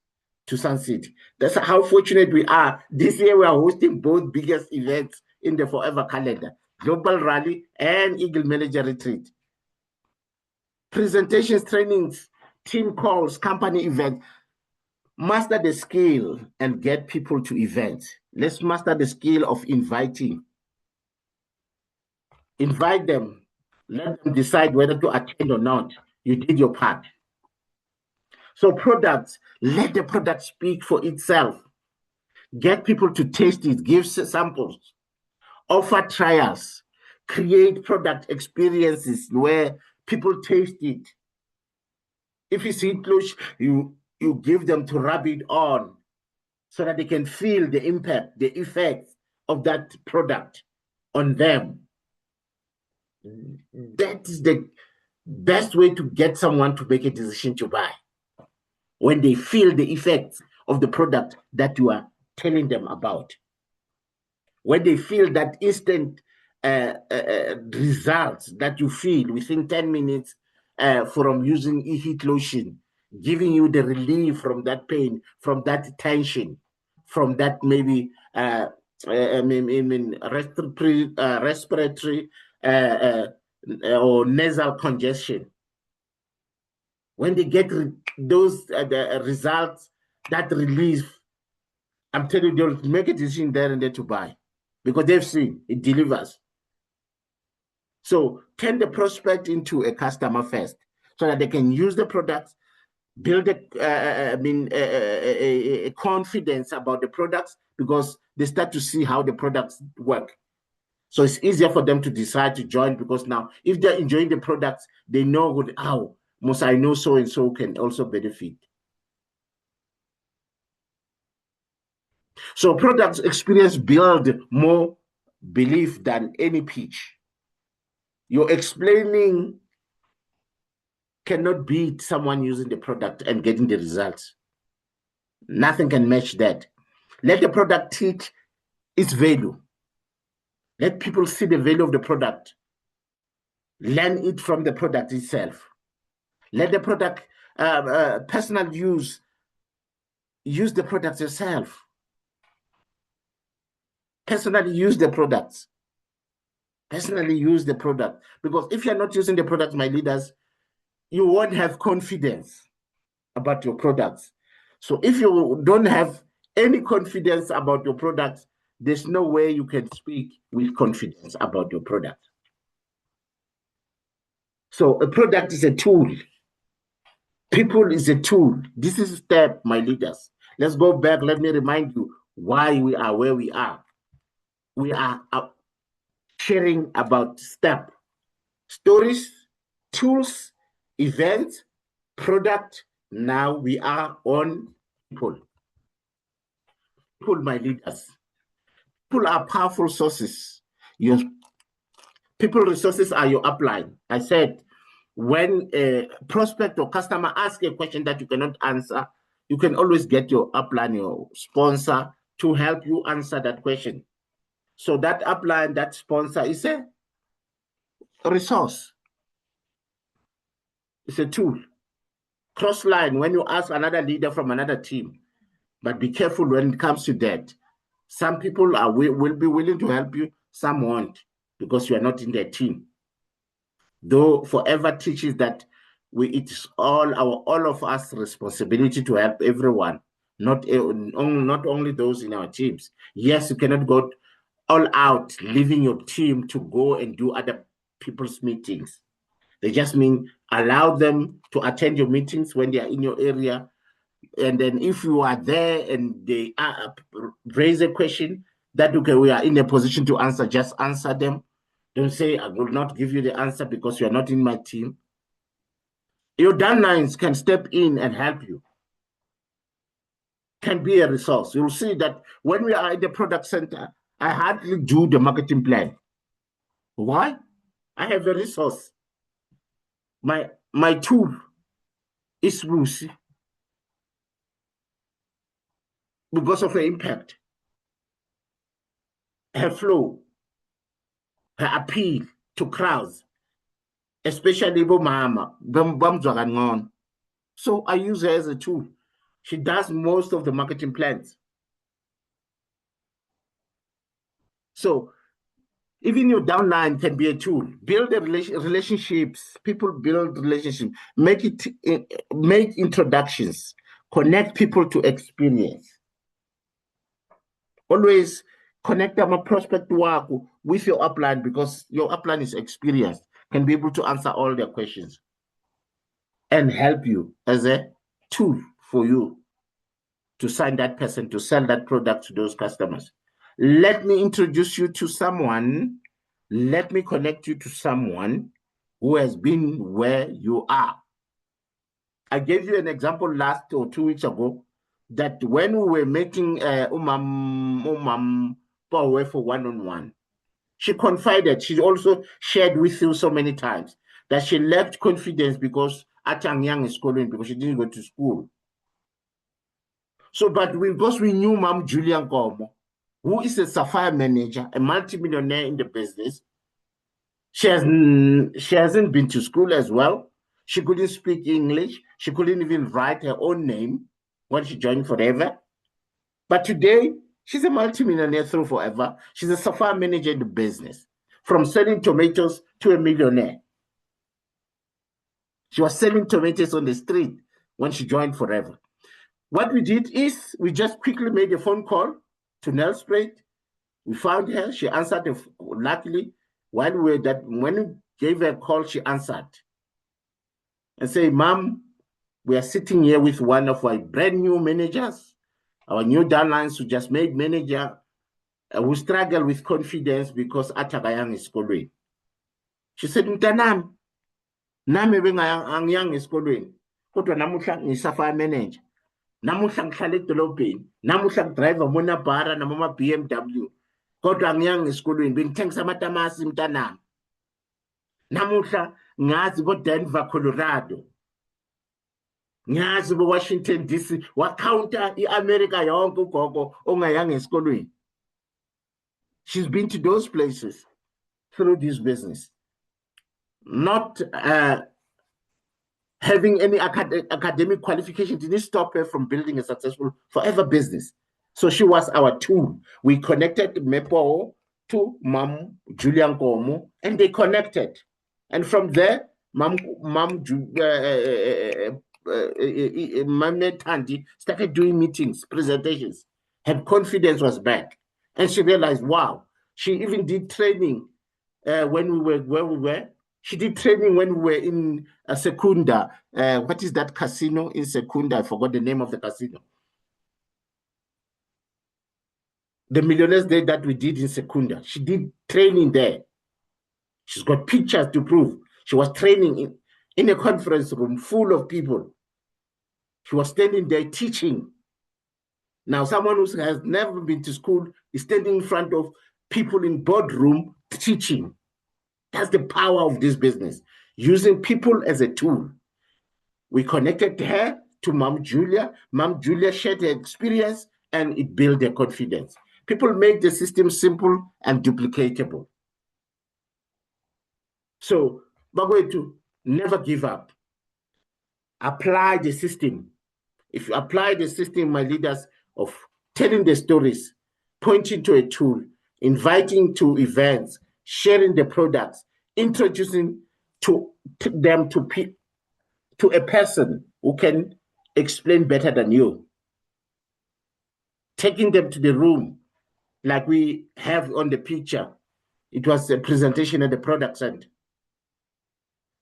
to Sun City. That's how fortunate we are. This year we are hosting both biggest events in the Forever calendar, Global Rally and Eagle Manager Retreat. Presentations, trainings, team calls, company events. Master the skill and get people to events. Let's master the skill of inviting. Invite them. Let them decide whether to attend or not. You did your part. So products, let the product speak for itself. Get people to taste it. Give samples. Offer trials. Create product experiences where people taste it. If it's English, you give them to rub it on so that they can feel the impact, the effects of that product on them. That is the best way to get someone to make a decision to buy. When they feel the effects of the product that you are telling them about. When they feel that instant results that you feel within 10 minutes from using e-heat lotion, giving you the relief from that pain, from that tension, from that maybe respiratory or nasal congestion. When they get those the results, that relief, I'm telling you, they'll make a decision there and there to buy because they've seen it delivers. So turn the prospect into a customer first so that they can use the products, build a confidence about the products because they start to see how the products work. So it's easier for them to decide to join because now if they're enjoying the products, they know how most I know so-and-so can also benefit. So products experience build more belief than any pitch. Your explaining cannot beat someone using the product and getting the results. Nothing can match that. Let the product teach its value. Let people see the value of the product. Learn it from the product itself. Let the product, personal use the product yourself. Personally use the products. Personally use the product. Because if you're not using the product, my leaders, you won't have confidence about your products. So if you don't have any confidence about your products, there's no way you can speak with confidence about your product. So a product is a tool. People is a tool. This is a step, my leaders. Let's go back. Let me remind you why we are where we are. We are sharing about step, stories, tools, events, product. Now we are on people. People, my leaders. People are powerful sources. Your people resources are your upline. I said, when a prospect or customer asks a question that you cannot answer, you can always get your upline, your sponsor, to help you answer that question. So that upline, that sponsor is a resource. It's a tool. Cross-line, when you ask another leader from another team, but be careful when it comes to that. Some people will be willing to help you, some won't, because you are not in their team. Though forever teaches that it's all of us responsibility to help everyone, not only those in our teams. Yes, you cannot go all out, leaving your team to go and do other people's meetings. They just mean allow them to attend your meetings when they are in your area. And then if you are there and they raise a question that, okay, we are in a position to answer, just answer them. Don't say, I will not give you the answer because you are not in my team. Your downlines can step in and help you. Can be a resource. You'll see that when we are in the product center, I hardly do the marketing plan. Why? I have a resource. My tool is Lucy because of her impact, her flow, her appeal to crowds, especially Mama. So I use her as a tool. She does most of the marketing plans. So even your downline can be a tool. Build relationships. People build relationships. Make introductions. Connect people to experience. Always connect them a prospect work with your upline, because your upline is experienced, can be able to answer all their questions and help you as a tool for you to sign that person, to sell that product to those customers. Let me introduce you to someone. Let me connect you to someone who has been where you are. I gave you an example last or 2 weeks ago that when we were meeting Umam Power for one-on-one, she confided, she also shared with you so many times that she lacked confidence because Atang Yang is schooling, because she didn't go to school. So, but because we knew Mom Julian Gomo, who is a Sapphire manager, a multimillionaire in the business, she hasn't been to school as well. She couldn't speak English. She couldn't even write her own name when she joined Forever. But today, she's a multimillionaire through Forever. She's a Sapphire manager in the business, from selling tomatoes to a millionaire. She was selling tomatoes on the street when she joined Forever. What we did is we just quickly made a phone call to Nelspruit. We found her. She answered. Luckily, when we gave her a call, she answered and said, "Mom, we are sitting here with one of our brand new managers, our new downlines who just made manager, who struggle with confidence because Atagayang is schooling." She said, "Mtanam, nami bengayang esikolweni, kodwa namuhla ngisafaya manager. Namuhla ngihlala edolobheni, namuhla ngidrive monabhara namama BMW, kodwa angiyanga esikolweni, bengithengisa amatamasi mntanami. Namuhla ngazi Denver, Colorado. Ngazi Washington DC, wacounter iAmerica yonke ugogo ongayanga esikolweni." She's been to those places through this business. Not having any academic qualification didn't stop her from building a successful Forever business. So she was our tool. We connected Mepo to Mom Julian Gomo, and they connected. And from there, Mom Tandy started doing meetings, presentations. Her confidence was back. And she realized, wow, she even did training when we were where we were. She did training when we were in Secunda. What is that casino in Secunda? I forgot the name of the casino. The Millionaires Day that we did in Secunda. She did training there. She's got pictures to prove. She was training in a conference room full of people. She was standing there teaching. Now, someone who has never been to school is standing in front of people in boardroom teaching. That's the power of this business, using people as a tool. We connected her to Mom Julia. Mom Julia shared her experience, and it built their confidence. People make the system simple and duplicatable. So, we're going to never give up. Apply the system. If you apply the system, my leaders, of telling the stories, pointing to a tool, inviting to events, sharing the products, introducing them to a person who can explain better than you, taking them to the room like we have on the picture. It was a presentation at the product center.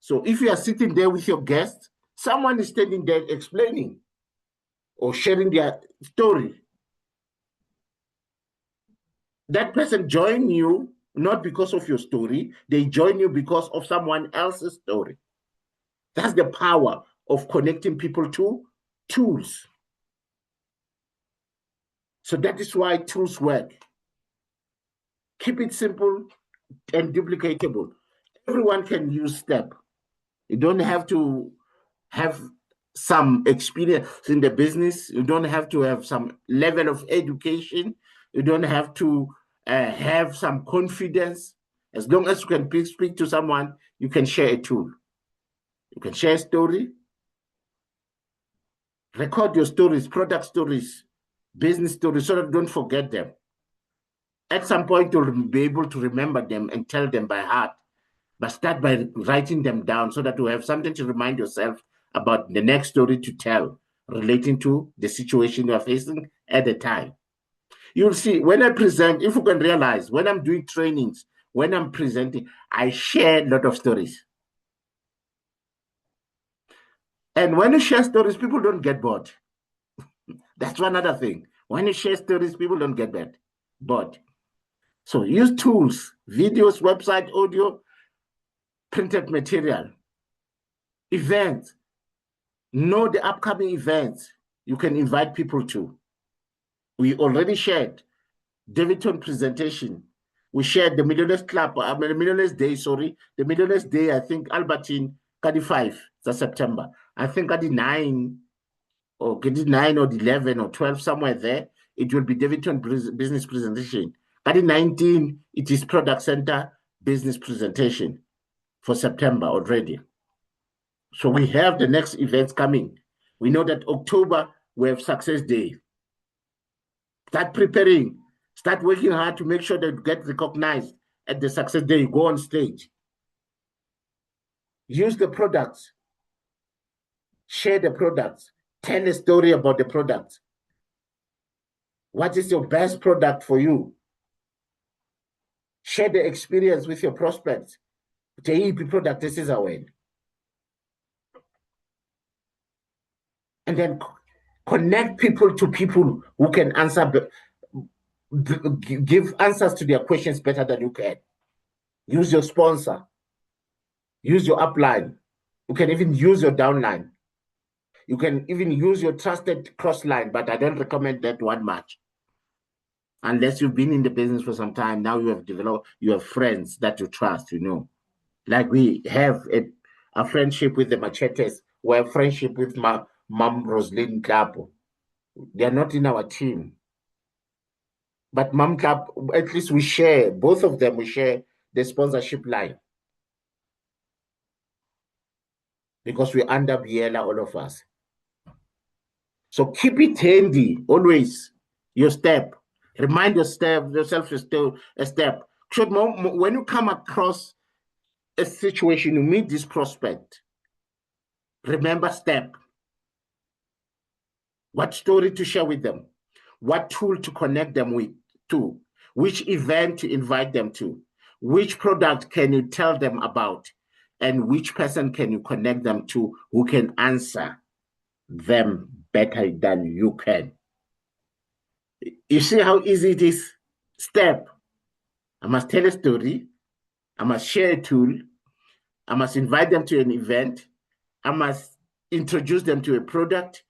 So if you are sitting there with your guests, someone is standing there explaining or sharing their story. That person join you not because of your story, they join you because of someone else's story. That's the power of connecting people to tools. So that is why tools work. Keep it simple and duplicatable. Everyone can use STEP. You don't have to have some experience in the business. You don't have to have some level of education. You don't have to have some confidence. As long as you can speak to someone, you can share a tool. You can share a story, record your stories, product stories, business stories, so that you don't forget them. At some point, you'll be able to remember them and tell them by heart. But start by writing them down so that you have something to remind yourself about the next story to tell relating to the situation you are facing at the time. You'll see when I present, if you can realize, when I'm doing trainings, when I'm presenting, I share a lot of stories. And when you share stories, people don't get bored. That's one other thing. When you share stories, people don't get bored. So use tools, videos, website, audio, printed material, events. Know the upcoming events you can invite people to. We already shared Davidson presentation. We shared the Millionaires Club, the Millionaires Day, the Millionaires Day, I think, Albertine, 5, that's September. I think at the 9 or 11 or 12, somewhere there, it will be Davidson business presentation. At the 19, it is Product Center business presentation for September already. So we have the next events coming. We know that October, we have Success Day. Start preparing. Start working hard to make sure that you get recognized at the Success Day. You go on stage. Use the products. Share the products. Tell a story about the products. What is your best product for you? Share the experience with your prospects. The EP product, this is our way. And then connect people to people who can answer, give answers to their questions better than you can. Use your sponsor. Use your upline. You can even use your downline. You can even use your trusted cross-line, but I don't recommend that one much. Unless you've been in the business for some time, now you have developed, you have friends that you trust, you know. Like we have a friendship with the Machetes, we have friendship with Mom Roslyn Capo. They are not in our team. But Mom Cap, at least we share, both of them, we share the sponsorship line. Because we under Biela, all of us. So keep it handy, always, your step. Remind yourself a step. When you come across a situation, you meet this prospect, remember step. What story to share with them? What tool to connect them to? Which event to invite them to? Which product can you tell them about? and which person can you connect them to who can answer them better than you can. You see how easy it is? Step. I must tell a story. I must share a tool. I must invite them to an event. I must introduce them to a product,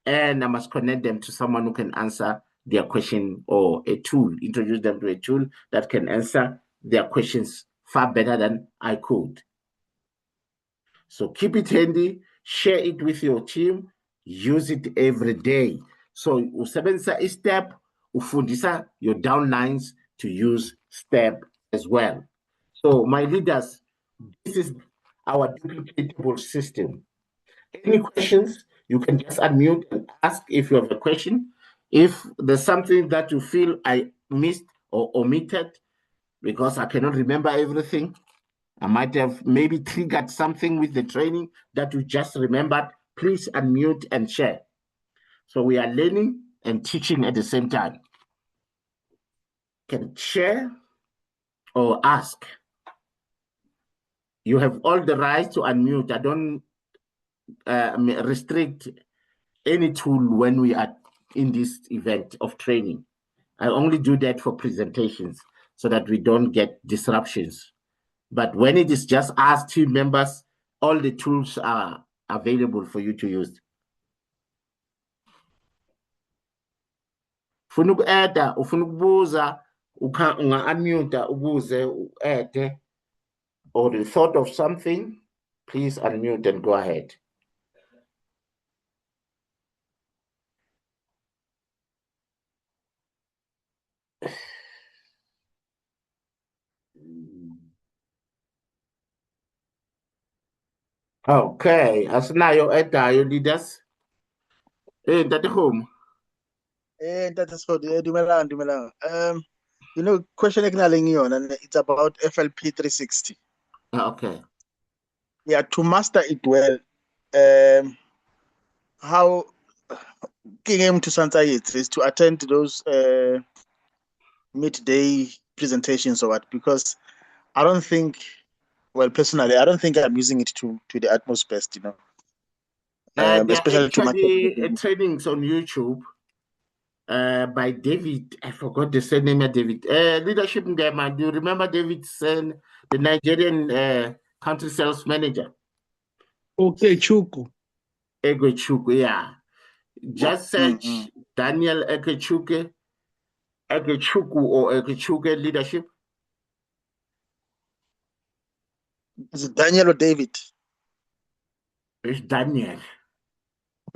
and I must connect them to someone who can answer their question, or a tool, introduce them to a tool that can answer their questions far better than I could. So keep it handy, share it with your team, use it every day. So usebenzisa iStep, ufundisa your downlines to use Step as well. So my leaders, this is our duplicatable system. Any questions, you can just unmute and ask if you have a question. If there's something that you feel I missed or omitted, because I cannot remember everything, I might have maybe triggered something with the training that you just remembered, please unmute and share. So we are learning and teaching at the same time. Can share or ask. You have all the rights to unmute. I don't restrict any tool when we are in this event of training. I only do that for presentations so that we don't get disruptions. But when it is just us team members, all the tools are available for you to use. Ufuna uku-add-a, ufuna ukubuza, unga-unmute ubuze, u-add, or the thought of something, please unmute and go ahead. Okay, asinayo edayo leaders. Ntate home. That's for the dumelang. You know, question and it's about FLP 360. Okay. Yeah, to master it well, how came to Santa Yates is to attend those midday presentations or what? Because I don't think, well, personally, I don't think I'm using it to the utmost best, you know. There are Especially to actually trainings on YouTube by David. I forgot the surname of David. Leadership Ngema. Do you remember David's the Nigerian country sales manager? Okay, Chuku. Chuku, yeah. Just search Daniel Chuku or Chuku leadership. Is it Daniel or David? It's Daniel.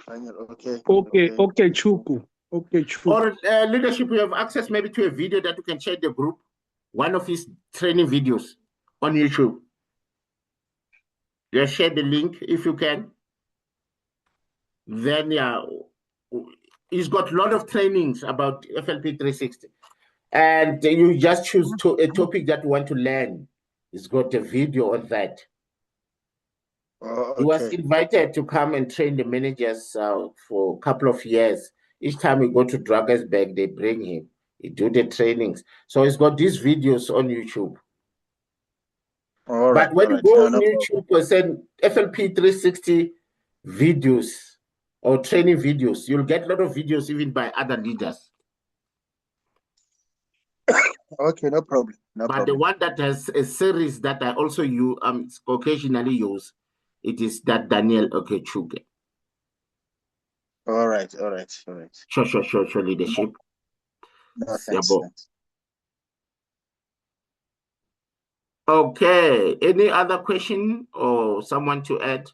Daniel, okay. Okay, Chuku. Okay, Chuku. Or leadership, we have access maybe to a video that you can share the group. One of his training videos on YouTube. Just share the link if you can. Then, yeah, he's got a lot of trainings about FLP 360. And you just choose a topic that you want to learn. He's got a video on that. Oh, okay. He was invited to come and train the managers for a couple of years. Each time we go to Drakensberg, they bring him. He do the trainings. So he's got these videos on YouTube. All right. But when you go on YouTube, or send FLP 360 videos or training videos, you'll get a lot of videos even by other leaders. Okay, no problem. But the one that has a series that I also use, occasionally use, it is that Daniel Okechukwu. All right. Sure, leadership. No, thanks. Okay, any other question or someone to add?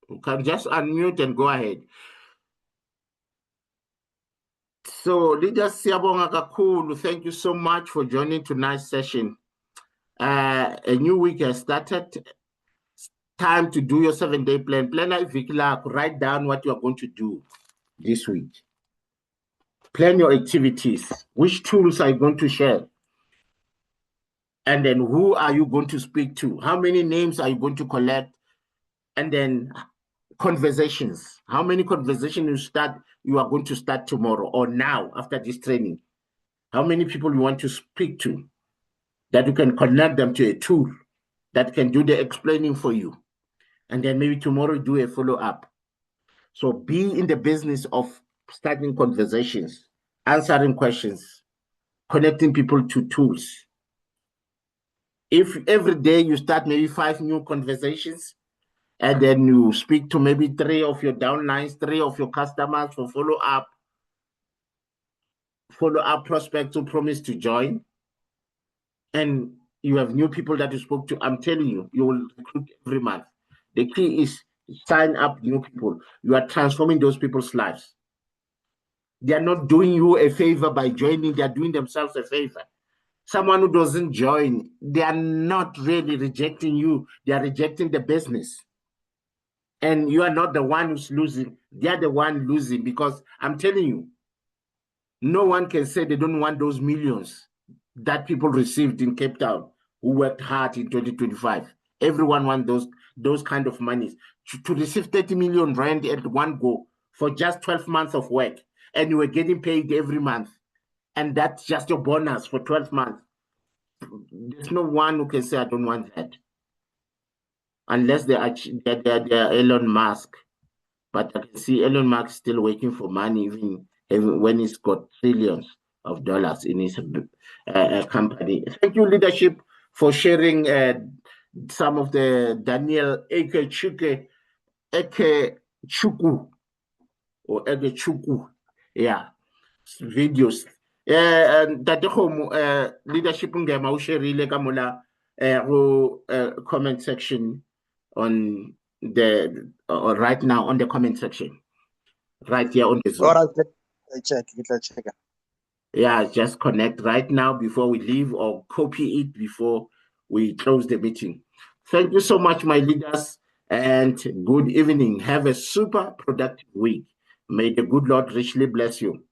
You can just unmute and go ahead. So, leaders, Siyabonga kakhulu. Thank you so much for joining tonight's session. A new week has started. Time to do your 7-day plan. Plan write down what you are going to do this week. Plan your activities. Which tools are you going to share? And then who are you going to speak to? How many names are you going to collect? And then conversations. How many conversations you are going to start tomorrow or now after this training? How many people you want to speak to, that you can connect them to a tool that can do the explaining for you. And then maybe tomorrow do a follow-up. So be in the business of starting conversations, answering questions, connecting people to tools. If every day you start maybe 5 new conversations, and then you speak to maybe 3 of your downlines, 3 of your customers for follow-up prospects who promise to join, and you have new people that you spoke to, I'm telling you, you will recruit every month. The key is sign up new people. You are transforming those people's lives. They are not doing you a favor by joining, they are doing themselves a favor. Someone who doesn't join, they are not really rejecting you, they are rejecting the business. And you are not the one who's losing, they are the one losing, because I'm telling you, no one can say they don't want those millions that people received in Cape Town who worked hard in 2025. Everyone wants those kind of monies. To receive 30 million rand at one go for just 12 months of work, and you were getting paid every month, and that's just your bonus for 12 months. There's no one who can say, I don't want that. Unless they're Elon Musk. But I can see Elon Musk still waiting for money, even when he's got trillions of dollars in his company. Thank you, leadership, for sharing some of the Daniel Ekechukwu or Ekechukwu, yeah, videos. Leadership ngema usherile kamula comment section on the right now on the comment section, right here on the Zoom. All right, check. Yeah, just connect right now before we leave, or copy it before we close the meeting. Thank you so much, my leaders, and good evening. Have a super productive week. May the good Lord richly bless you.